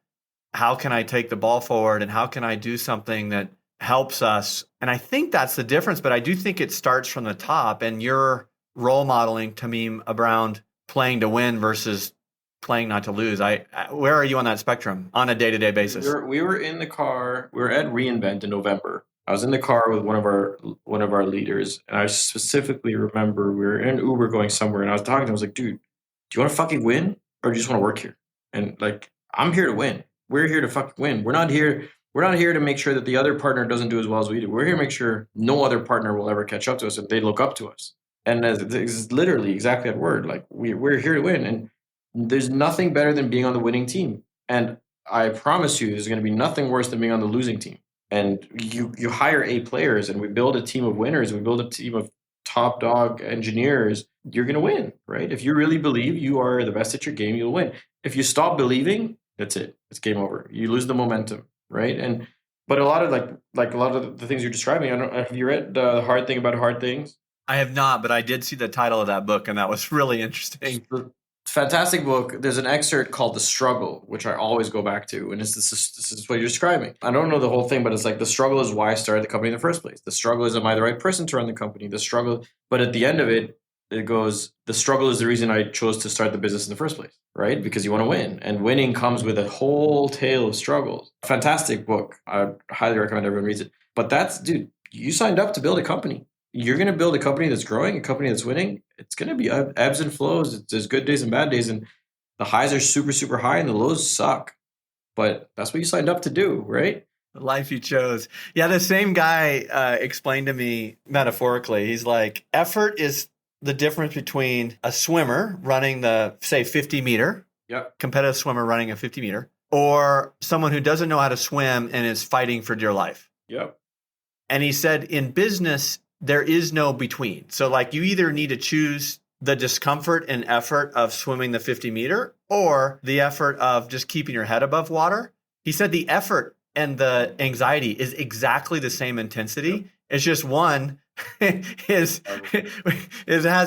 How can I take the ball forward and how can I do something that helps us? And I think that's the difference, but I do think it starts from the top, and you're role modeling Tameem around playing to win versus playing not to lose. Where are you on that spectrum on a day-to-day basis? We were in the car. We were at reInvent in November. I was in the car with one of our leaders, and I specifically remember we were in Uber going somewhere, and I was talking to him. I was like, "Dude, do you want to fucking win, or do you just want to work here?" And like, I'm here to win. We're here to fucking win. We're not here. We're not here to make sure that the other partner doesn't do as well as we do. We're here to make sure no other partner will ever catch up to us and they look up to us. And it's literally exactly that word. Like we're here to win, and there's nothing better than being on the winning team. And I promise you, there's going to be nothing worse than being on the losing team. And you hire A players, and we build a team of winners. We build a team of top dog engineers. You're going to win, right? If you really believe you are the best at your game, you'll win. If you stop believing, that's it. It's game over. You lose the momentum, right? But a lot of like a lot of the things you're describing, I don't. Have you read The Hard Thing About Hard Things? I have not, but I did see the title of that book, and that was really interesting. Fantastic book. There's an excerpt called The Struggle, which I always go back to. And this is what you're describing. I don't know the whole thing, but it's like the struggle is why I started the company in the first place. The struggle is, am I the right person to run the company? The struggle, but at the end of it, it goes, the struggle is the reason I chose to start the business in the first place, right? Because you want to win. And winning comes with a whole tale of struggles. Fantastic book. I highly recommend everyone reads it. But dude, you signed up to build a company. You're going to build a company that's growing, a company that's winning. It's going to be ebbs and flows. There's good days and bad days, and the highs are super, super high, and the lows suck. But that's what you signed up to do, right? The life you chose. Yeah, the same guy explained to me metaphorically. He's like, effort is the difference between a swimmer running the, say, 50-meter, competitive swimmer running a 50-meter, or someone who doesn't know how to swim and is fighting for dear life. Yep. And he said, in business, there is no between. So like, you either need to choose the discomfort and effort of swimming the 50-meter or the effort of just keeping your head above water. He said the effort and the anxiety is exactly the same intensity. Yep. It's just one has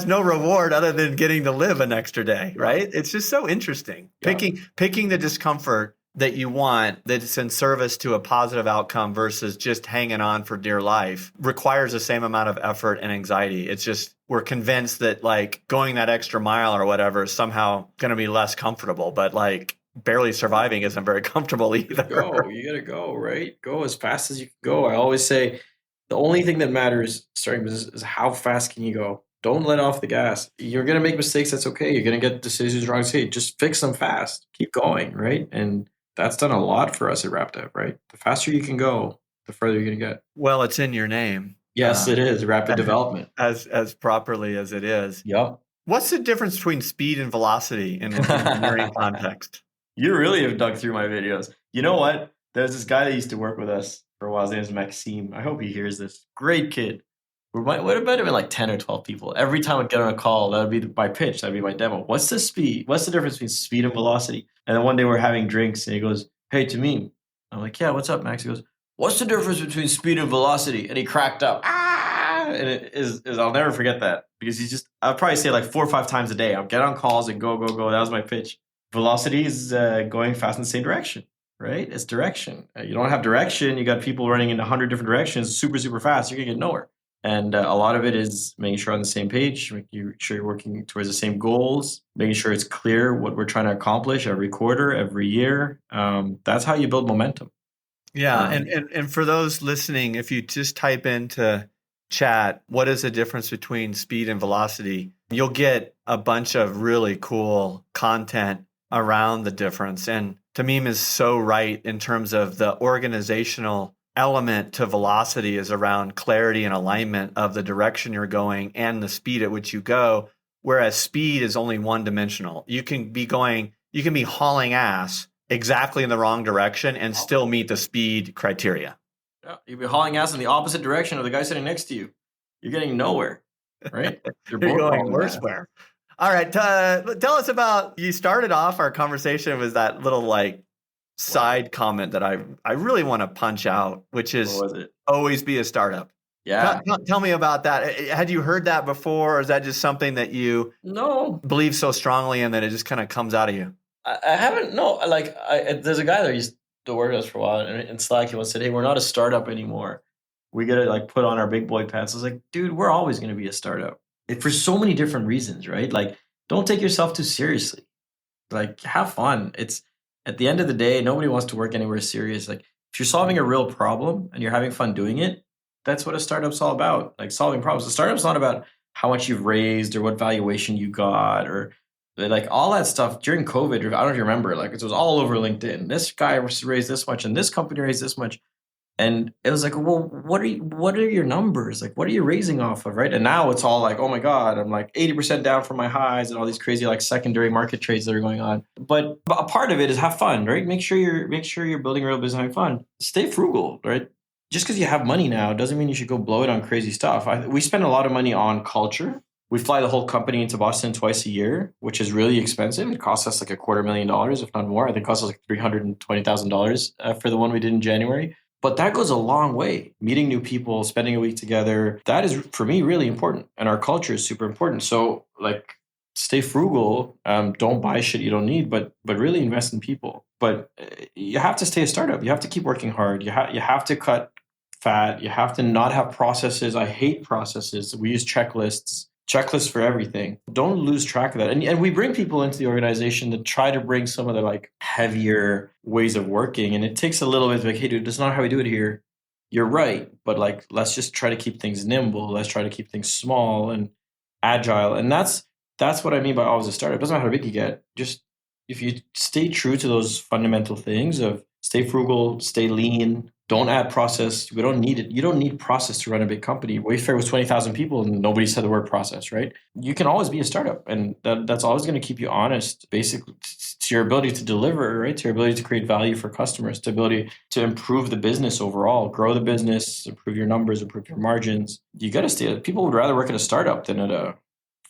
no reward other than getting to live an extra day, right? It's just so interesting. Yeah. Picking the discomfort that you want, that's in service to a positive outcome versus just hanging on for dear life, requires the same amount of effort and anxiety. It's just, we're convinced that like going that extra mile or whatever is somehow going to be less comfortable, but like barely surviving isn't very comfortable either. You gotta go, right? Go as fast as you can go. I always say the only thing that matters starting business is how fast can you go. Don't let off the gas. You're going to make mistakes. That's okay. You're going to get decisions wrong. Hey, just fix them fast. Keep going, right? And that's done a lot for us at RapDev, right? The faster you can go, the further you're going to get. Well, it's in your name. Yes, it is. Rapid development. As properly as it is. Yep. What's the difference between speed and velocity in an engineering context? You really have dug through my videos. You know what? There's this guy that used to work with us for a while. His name is Maxime. I hope he hears this. Great kid. We might have been like 10 or 12 people. Every time I'd get on a call, that would be my pitch. That'd be my demo. What's the speed? What's the difference between speed and velocity? And then one day we're having drinks and he goes, "Hey, Tameem." I'm like, "Yeah, what's up, Max?" He goes, "What's the difference between speed and velocity?" And he cracked up. yeah. And it is I'll never forget that because I'll probably say like 4 or 5 times a day. I'll get on calls and go, go, go. That was my pitch. Velocity is going fast in the same direction, right? It's direction. You don't have direction. You got people running in 100 different directions super, super fast. You're going to get nowhere. And a lot of it is making sure on the same page, making sure you're working towards the same goals, making sure it's clear what we're trying to accomplish every quarter, every year. That's how you build momentum. Yeah. And for those listening, if you just type into chat, what is the difference between speed and velocity? You'll get a bunch of really cool content around the difference. And Tameem is so right in terms of the organizational element to velocity is around clarity and alignment of the direction you're going and the speed at which you go. Whereas speed is only one dimensional. You can be hauling ass exactly in the wrong direction and still meet the speed criteria. Yeah, you'll be hauling ass in the opposite direction of the guy sitting next to you. You're getting nowhere, right? You're going worse where. All right, tell us about. You started off our conversation with that little like side comment that I really want to punch out, which is always be a startup. Yeah. Tell me about that. Had you heard that before, or is that just something that you believe so strongly in that it just kind of comes out of you? I haven't. No, like there's a guy that used to work with us for a while, and in Slack he once said, "Hey, we're not a startup anymore. We gotta like put on our big boy pants." I was like, "Dude, we're always gonna be a startup for so many different reasons, right? Like, don't take yourself too seriously. Like, have fun. It's at the end of the day, nobody wants to work anywhere serious. Like, if you're solving a real problem and you're having fun doing it, that's what a startup's all about. Like solving problems. A startup's not about how much you've raised or what valuation you got or like all that stuff during COVID. I don't know if you remember, like it was all over LinkedIn. This guy raised this much and this company raised this much. And it was like, well, what are your numbers? Like, what are you raising off of? Right. And now it's all like, oh my God, I'm like 80% down from my highs and all these crazy like secondary market trades that are going on. But a part of it is have fun, right? Make sure you're building a real business having fun. Stay frugal, right? Just because you have money now doesn't mean you should go blow it on crazy stuff. We spend a lot of money on culture. We fly the whole company into Boston twice a year, which is really expensive. It costs us like $250,000, if not more. I think it cost us like $320,000 for the one we did in January. But that goes a long way. Meeting new people, spending a week together, that is for me really important. And our culture is super important. So like stay frugal. Don't buy shit you don't need, but really invest in people. But you have to stay a startup. You have to keep working hard. You have to cut fat. You have to not have processes. I hate processes. We use checklists for everything. Don't lose track of that. And we bring people into the organization to try to bring some of the like heavier ways of working. And it takes a little bit of like, hey, dude, that's not how we do it here. You're right. But like, let's just try to keep things nimble. Let's try to keep things small and agile. And that's what I mean by always a startup. It doesn't matter how big you get. Just if you stay true to those fundamental things of stay frugal, stay lean, don't add process. We don't need it. You don't need process to run a big company. Wayfair was 20,000 people and nobody said the word process, right? You can always be a startup and that's always going to keep you honest, basically to your ability to deliver, right? To your ability to create value for customers, to ability to improve the business overall, grow the business, improve your numbers, improve your margins. You got to stay. People would rather work at a startup than at a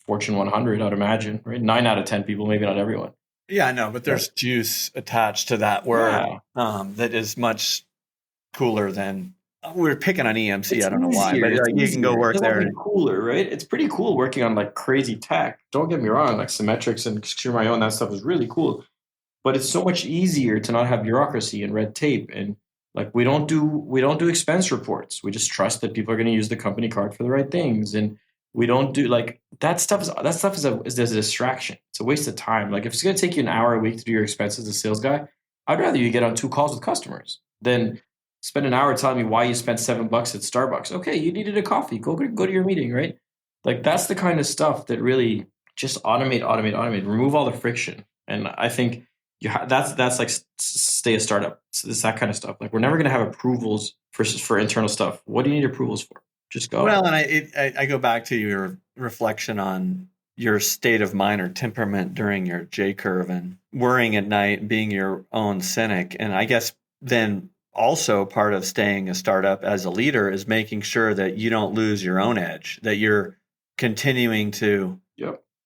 Fortune 100, I'd imagine, right? 9 out of 10 people, maybe not everyone. Yeah, I know, but there's juice attached to that where that is much cooler than we're picking on EMC. I don't know why, but like, you can go work there. It's cooler, right? It's pretty cool working on like crazy tech. Don't get me wrong, like Symmetrics and Secure My Own, that stuff is really cool. But it's so much easier to not have bureaucracy and red tape. And like we don't do expense reports. We just trust that people are going to use the company card for the right things. And we don't do like that stuff is a distraction. It's a waste of time. Like if it's going to take you an hour a week to do your expenses as a sales guy, I'd rather you get on 2 calls with customers than spend an hour telling me why you spent $7 at Starbucks. Okay, you needed a coffee. Go to your meeting, right? Like that's the kind of stuff that really just automate. Remove all the friction. And I think that's like stay a startup. So it's that kind of stuff. Like we're never going to have approvals for internal stuff. What do you need approvals for? Just go. Well, and I go back to your reflection on your state of mind or temperament during your J curve and worrying at night, being your own cynic. And I guess then also part of staying a startup as a leader is making sure that you don't lose your own edge, that you're continuing to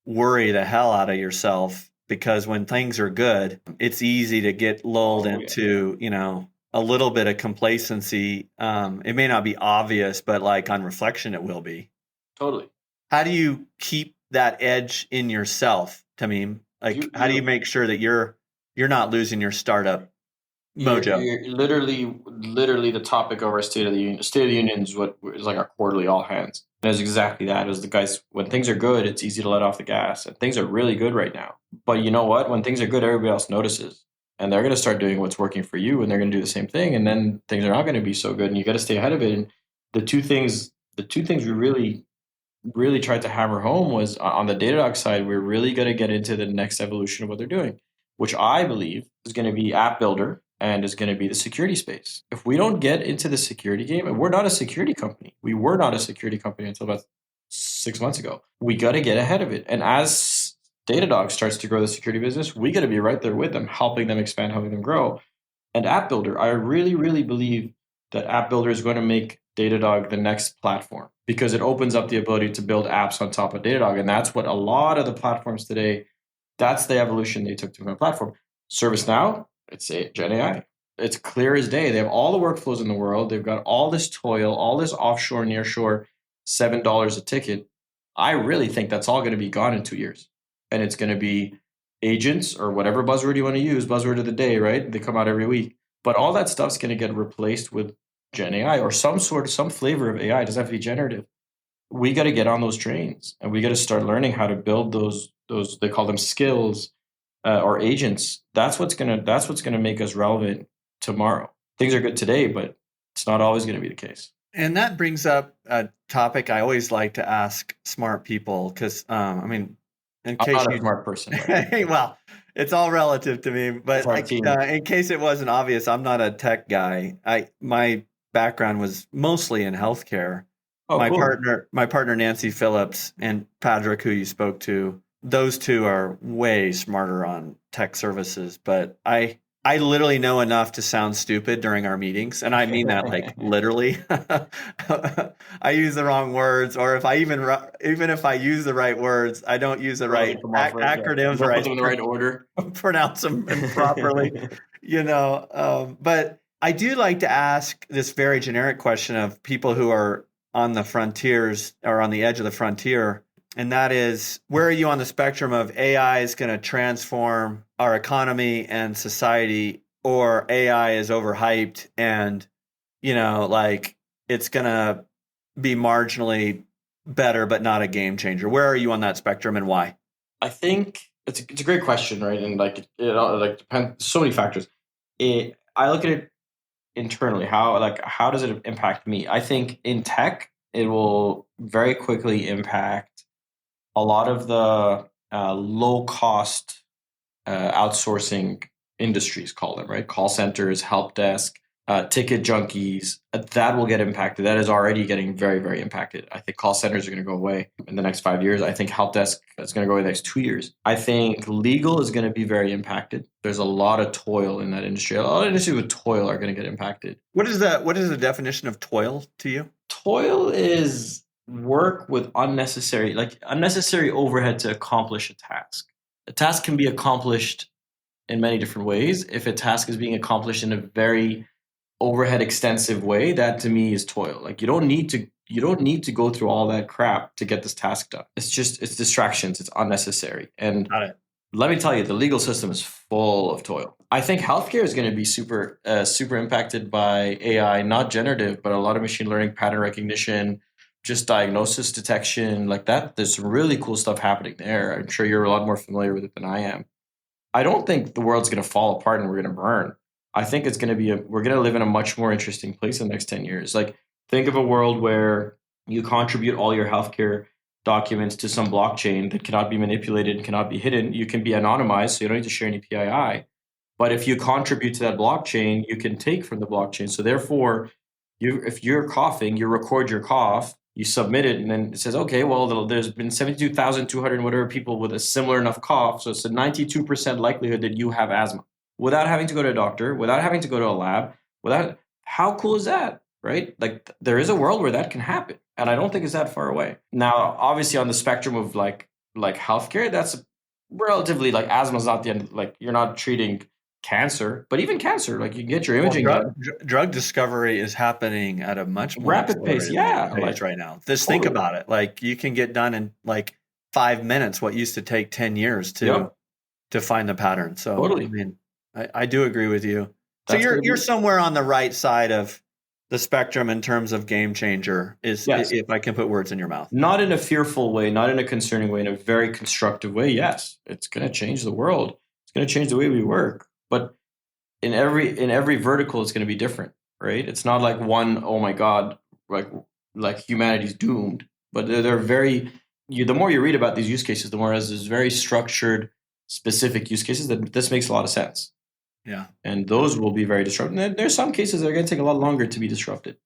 worry the hell out of yourself, because when things are good, it's easy to get lulled into, a little bit of complacency. It may not be obvious, but like on reflection, it will be. Totally. How do you keep that edge in yourself, Tameem? Like, how do you make sure that you're not losing your startup mojo? You're literally the topic of our State of the Union. State of the Union is what is like our quarterly all hands. And it's exactly that. As the guys, when things are good, it's easy to let off the gas, and things are really good right now. But you know what? When things are good, everybody else notices, and they're going to start doing what's working for you, and they're going to do the same thing, and then things are not going to be so good, and you got to stay ahead of it. And the two things we really tried to hammer home was on the Datadog side, we're really going to get into the next evolution of what they're doing, which I believe is going to be app builder and is going to be the security space. If we don't get into the security game, and we're not a security company, we were not a security company until about 6 months ago. We got to get ahead of it. And as Datadog starts to grow the security business, we got to be right there with them, helping them expand, helping them grow. And app builder, I really, really believe that app builder is going to make Datadog the next platform because it opens up the ability to build apps on top of Datadog. And that's what a lot of the platforms today, that's the evolution they took to my platform. ServiceNow, it's Gen AI. It's clear as day. They have all the workflows in the world. They've got all this toil, all this offshore, nearshore, $7 a ticket. I really think that's all going to be gone in 2 years. And it's going to be agents or whatever buzzword you want to use, buzzword of the day, right? They come out every week. But all that stuff's going to get replaced with Gen AI or some flavor of AI. It doesn't have to be generative. We got to get on those trains and we got to start learning how to build those they call them skills or agents. That's what's gonna make us relevant tomorrow. Things are good today, but it's not always going to be the case. And that brings up a topic I always like to ask smart people because, I mean, in I'm case not a you, smart person, right? well, it's all relative to me. But It's our like, team. in case it wasn't obvious, I'm not a tech guy. My background was mostly in healthcare. Oh, cool. My partner Nancy Phillips and Patrick, who you spoke to, those two are way smarter on tech services. But I literally know enough to sound stupid during our meetings, and I mean that like literally. I use the wrong words, or if I even if I use the right words, I don't use the right Come off right. Yeah. You acronyms, or don't I put them in the right order. pronounce them improperly. But I do like to ask this very generic question of people who are on the frontiers or on the edge of the frontier. And that is, where are you on the spectrum of AI is going to transform our economy and society, or AI is overhyped and, like it's going to be marginally better, but not a game changer? Where are you on that spectrum and why? I think it's a great question, right? And it all, like depends so many factors. I look at it internally. How does it impact me? I think in tech, it will very quickly impact a lot of the low cost outsourcing industries, call them, right? Call centers, help desk, ticket junkies, that will get impacted. That is already getting very, very impacted. I think call centers are going to go away in the next 5 years. I think help desk is going to go away in the next 2 years. I think legal is going to be very impacted. There's a lot of toil in that industry. A lot of industries with toil are going to get impacted. What is the definition of toil to you? Toil is work with unnecessary overhead to accomplish a task. A task can be accomplished in many different ways. If a task is being accomplished in a very overhead extensive way, that to me is toil. Like you don't need to go through all that crap to get this task done. It's distractions. It's unnecessary. And Got it. let me tell you, the legal system is full of toil. I think healthcare is going to be super impacted by AI, not generative, but a lot of machine learning, pattern recognition, just diagnosis detection, like that. There's some really cool stuff happening there. I'm sure you're a lot more familiar with it than I am. I don't think the world's going to fall apart and we're going to burn. I think it's going to be we're going to live in a much more interesting place in the next 10 years. Like think of a world where you contribute all your healthcare documents to some blockchain that cannot be manipulated and cannot be hidden. You can be anonymized, so you don't need to share any PII. But if you contribute to that blockchain, you can take from the blockchain. So therefore, if you're coughing, you record your cough, you submit it, and then it says, okay, well, there's been 72,200 whatever people with a similar enough cough. So it's a 92% likelihood that you have asthma without having to go to a doctor, without having to go to a lab, how cool is that? Right? Like there is a world where that can happen. And I don't think it's that far away. Now, obviously on the spectrum of like healthcare, that's relatively like asthma is not the end, like you're not treating cancer, but even cancer, like you get your imaging done. Drug discovery is happening at a much more Rapid pace, accelerated yeah, pace like right now. Just think totally. about it. Like you can get done in like 5 minutes what used to take 10 years Yep, to find the pattern. So I totally. mean, I do agree with you. So That's gonna you're be somewhere on the right side of the spectrum in terms of game changer, is yes. if I can put words in your mouth. Not in a fearful way, not in a concerning way, in a very constructive way. Yes, it's going to change the world. It's going to change the way we work. But in every vertical, it's going to be different, right? It's not like one. Oh my God, like like humanity's doomed. But they're very. The more you read about these use cases, the more as there's very structured, specific use cases that this makes a lot of sense. Yeah. And those will be very disruptive. There's some cases that are going to take a lot longer to be disrupted.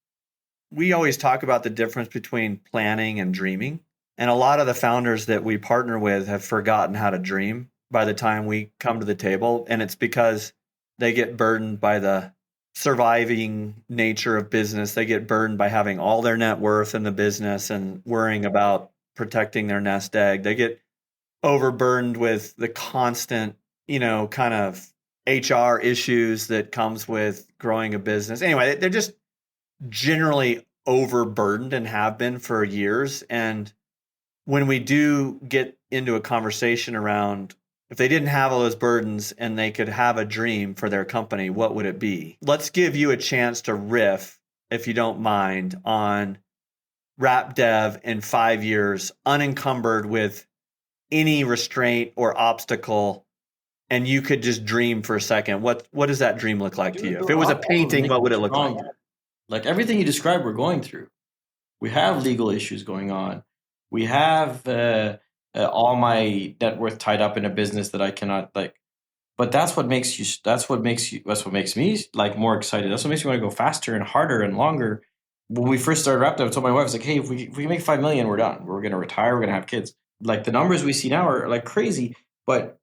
We always talk about the difference between planning and dreaming. And a lot of the founders that we partner with have forgotten how to dream by the time we come to the table. And it's because they get burdened by the surviving nature of business. They get burdened by having all their net worth in the business and worrying about protecting their nest egg. They get overburdened with the constant, kind of HR issues that comes with growing a business. Anyway, they're just generally overburdened and have been for years. And when we do get into a conversation around if they didn't have all those burdens and they could have a dream for their company, what would it be? Let's give you a chance to riff, if you don't mind, on RapDev in 5 years, unencumbered with any restraint or obstacle, and you could just dream for a second. What does that dream look like to Dude, you? If we're it was a all painting, what would it look like? stronger. Like everything you described, we're going through. We have legal issues going on. We have all my net worth tied up in a business that I cannot like. But that's what makes you. That's what makes you. That's what makes me like more excited. That's what makes me want to go faster and harder and longer. When we first started RapDev, I told my wife, I was like, "Hey, if we make 5 million, we're done. We're gonna retire. We're gonna have kids." Like the numbers we see now are like crazy. But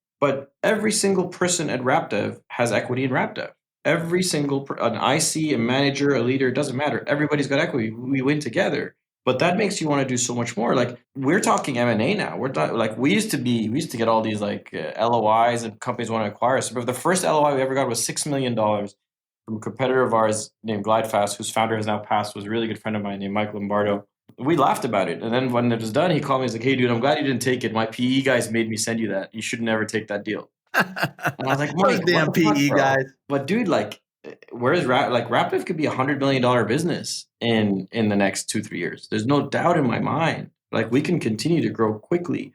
every single person at RapDev has equity in RapDev. Every single an IC, a manager, a leader, it doesn't matter. Everybody's got equity. We win together. But that makes you want to do so much more. Like we're talking M&A now. We're like we used to get all these like LOIs and companies want to acquire us. But the first LOI we ever got was $6 million from a competitor of ours named GlideFast, whose founder has now passed. Was a really good friend of mine named Mike Lombardo. We laughed about it, and then when it was done, he called me. He's like, "Hey, dude, I'm glad you didn't take it. My PE guys made me send you that. You should never take that deal." And I was like, Those Mike, what damn the fuck, PE bro? guys. But dude, like, where's like Rapid could be $100 million business in the next 2-3 years. There's no doubt in my mind. Like, we can continue to grow quickly.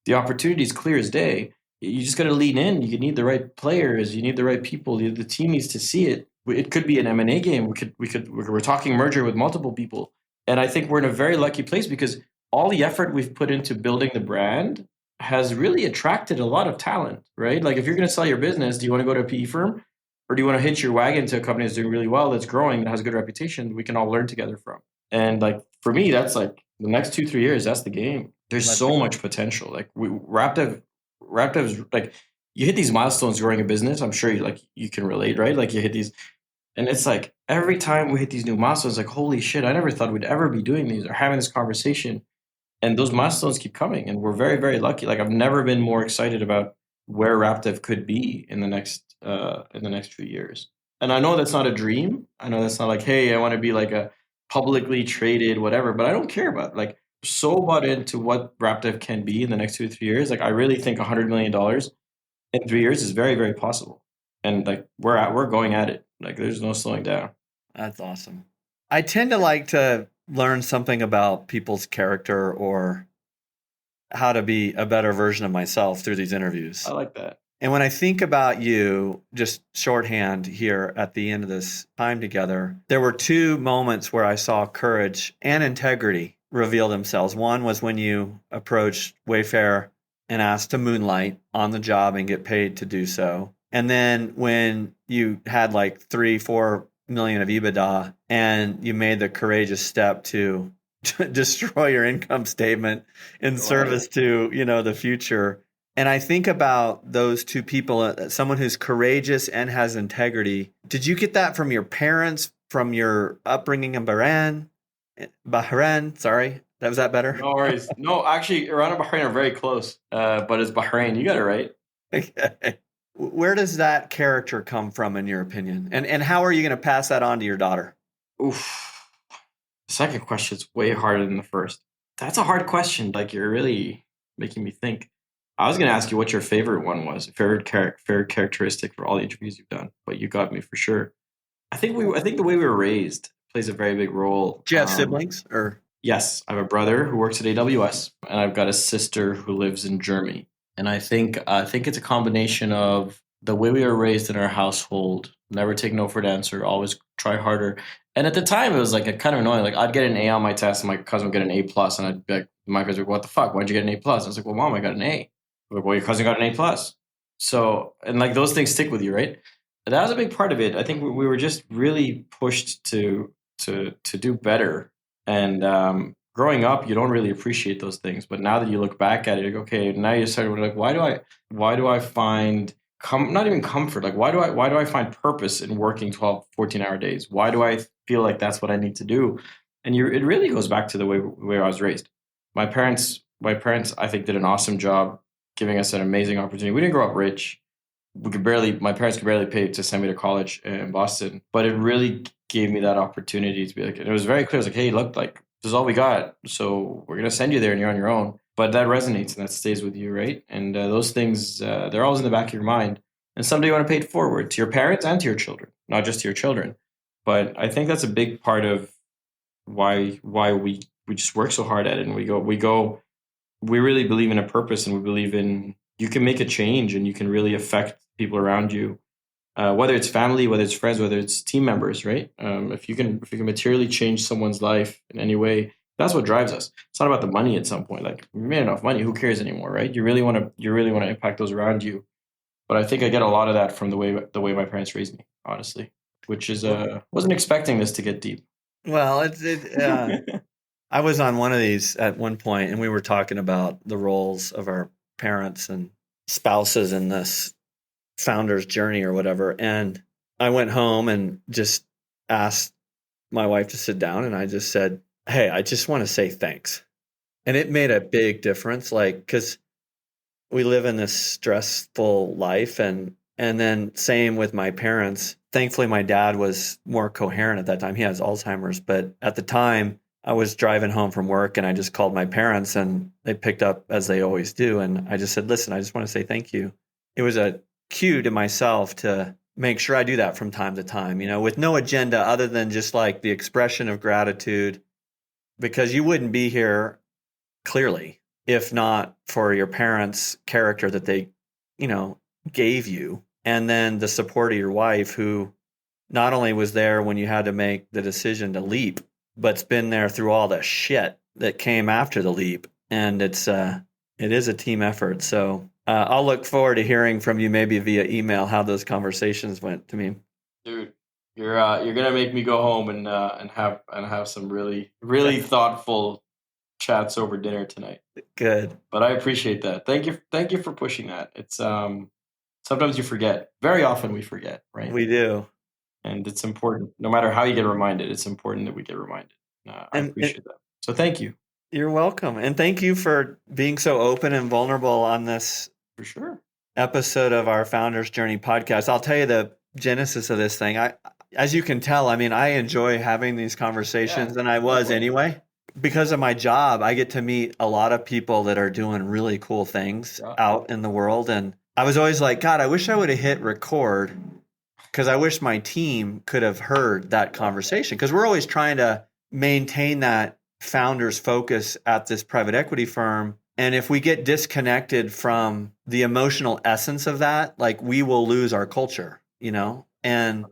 The opportunity is clear as day. You just got to lean in. You need the right players. You need the right people. The team needs to see it. It could be an M&A game. We're talking merger with multiple people, and I think we're in a very lucky place because all the effort we've put into building the brand has really attracted a lot of talent, right? Like if you're going to sell your business, do you want to go to a PE firm or do you want to hitch your wagon to a company that's doing really well, that's growing, that has a good reputation, we can all learn together from? And like for me, that's like the next 2-3 years, that's the game. There's so much potential. Like RapDev's like you hit these milestones growing a business. I'm sure you can relate, right? Like you hit these, and it's like every time we hit these new milestones, like holy shit, I never thought we'd ever be doing these or having this conversation, and those milestones keep coming, and we're very very lucky. Like I've never been more excited about where RapDev could be in the next few years. And I know that's not a dream. I know that's not like, hey, I want to be like a publicly traded whatever, but I don't care about like so bought into what RapDev can be in the next 2 to 3 years. Like I really think $100 million in 3 years is very very possible, and like we're going at it. Like there's no slowing down. That's awesome. I tend to like to learn something about people's character or how to be a better version of myself through these interviews. I like that. And when I think about you, just shorthand here at the end of this time together, there were two moments where I saw courage and integrity reveal themselves. One was when you approached Wayfair and asked to moonlight on the job and get paid to do so. And then when you had like 3-4 million of EBITDA and you made the courageous step to destroy your income statement in service to, the future. And I think about those two people, someone who's courageous and has integrity. Did you get that from your parents, from your upbringing in Bahrain? Sorry. Was that better? No worries. No, actually, Iran and Bahrain are very close, but it's Bahrain. You got it right. Okay. Where does that character come from, in your opinion? And how are you going to pass that on to your daughter? Oof. The second question's way harder than the first. That's a hard question. Like, you're really making me think. I was going to ask you what your favorite one was, favorite characteristic for all the interviews you've done, but you got me for sure. I think the way we were raised plays a very big role. Do you have siblings or? Yes, I have a brother who works at AWS, and I've got a sister who lives in Germany. And I think it's a combination of the way we were raised in our household, never take no for an answer, always try harder. And at the time, it was like kind of annoying. Like, I'd get an A on my test, and my cousin would get an A plus, and I'd be like, my cousin would be like, "What the fuck? Why'd you get an A plus?" I was like, "Well, mom, I got an A." Like, "Well, your cousin got an A plus." So, and like those things stick with you, right? That was a big part of it. I think we were just really pushed to do better. And growing up, you don't really appreciate those things. But now that you look back at it, like, okay, now you start like, why do I find not even comfort? Like, why do I find purpose in working 12, 14-hour days? Why do I feel like that's what I need to do? And it really goes back to the way I was raised. My parents, I think, did an awesome job giving us an amazing opportunity. We didn't grow up rich. My parents could barely pay to send me to college in Boston, but it really gave me that opportunity to be like, and it was very clear. It's like, hey, look, like, this is all we got. So we're going to send you there and you're on your own. But that resonates and that stays with you, right? And those things, they're always in the back of your mind. And someday you want to pay it forward to your parents and to your children, not just to your children. But I think that's a big part of why we just work so hard at it. And we really believe in a purpose, and we believe in you can make a change and you can really affect people around you, whether it's family, whether it's friends, whether it's team members, right? If you can materially change someone's life in any way, that's what drives us. It's not about the money at some point. Like, we made enough money, who cares anymore, right? You really want to impact those around you. But I think I get a lot of that from the way my parents raised me, honestly, which is wasn't expecting this to get deep. Well, I was on one of these at one point, and we were talking about the roles of our parents and spouses in this founder's journey or whatever. And I went home and just asked my wife to sit down, and I just said, "Hey, I just want to say thanks." And it made a big difference, like, because we live in this stressful life, and then same with my parents. Thankfully, my dad was more coherent at that time. He has Alzheimer's, but at the time, I was driving home from work, and I just called my parents, and they picked up as they always do. And I just said, "Listen, I just want to say thank you." It was a cue to myself to make sure I do that from time to time, with no agenda other than just like the expression of gratitude, because you wouldn't be here clearly if not for your parents' character that they, gave you. And then the support of your wife, who not only was there when you had to make the decision to leap, but's been there through all the shit that came after the leap. And it is a team effort. So I'll look forward to hearing from you, maybe via email, how those conversations went. To me, Dude, you're gonna make me go home and have some really really thoughtful chats over dinner tonight. Good. But I appreciate that. Thank you for pushing that. It's sometimes you forget. Very often we forget, right? We do. And it's important. No matter how you get reminded, it's important that we get reminded. I appreciate that. So thank you. You're welcome. And thank you for being so open and vulnerable on this For sure episode of our Founders Journey podcast. I'll tell you the genesis of this thing. As you can tell, I enjoy having these conversations, and I was anyway. Because of my job, I get to meet a lot of people that are doing really cool things out in the world. And I was always like, God, I wish I would have hit record, because I wish my team could have heard that conversation. Because we're always trying to maintain that founder's focus at this private equity firm. And if we get disconnected from the emotional essence of that, like, we will lose our culture, And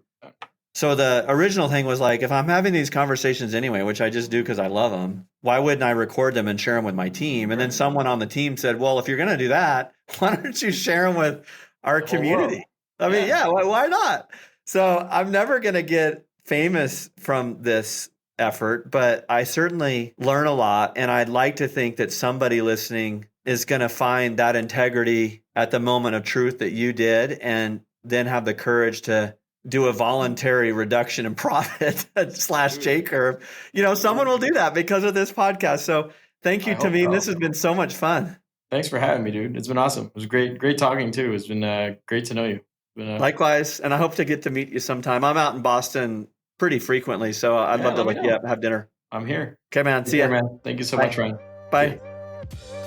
so the original thing was like, if I'm having these conversations anyway, which I just do because I love them, why wouldn't I record them and share them with my team? And then someone on the team said, well, if you're going to do that, why don't you share them with our community? Why not? So I'm never going to get famous from this effort, but I certainly learn a lot. And I'd like to think that somebody listening is going to find that integrity at the moment of truth that you did, and then have the courage to do a voluntary reduction in profit / J curve. Someone will do that because of this podcast. So thank you, Tameem. This has been so much fun. Thanks for having me, dude. It's been awesome. It was great talking too. It's been great to know you. Likewise, and I hope to get to meet you sometime. I'm out in Boston pretty frequently, so I'd love to let me look you know. up, have dinner. I'm here. Okay, man. Take See care, ya. man. Thank you so Bye. much, Ryan. See Bye. ya.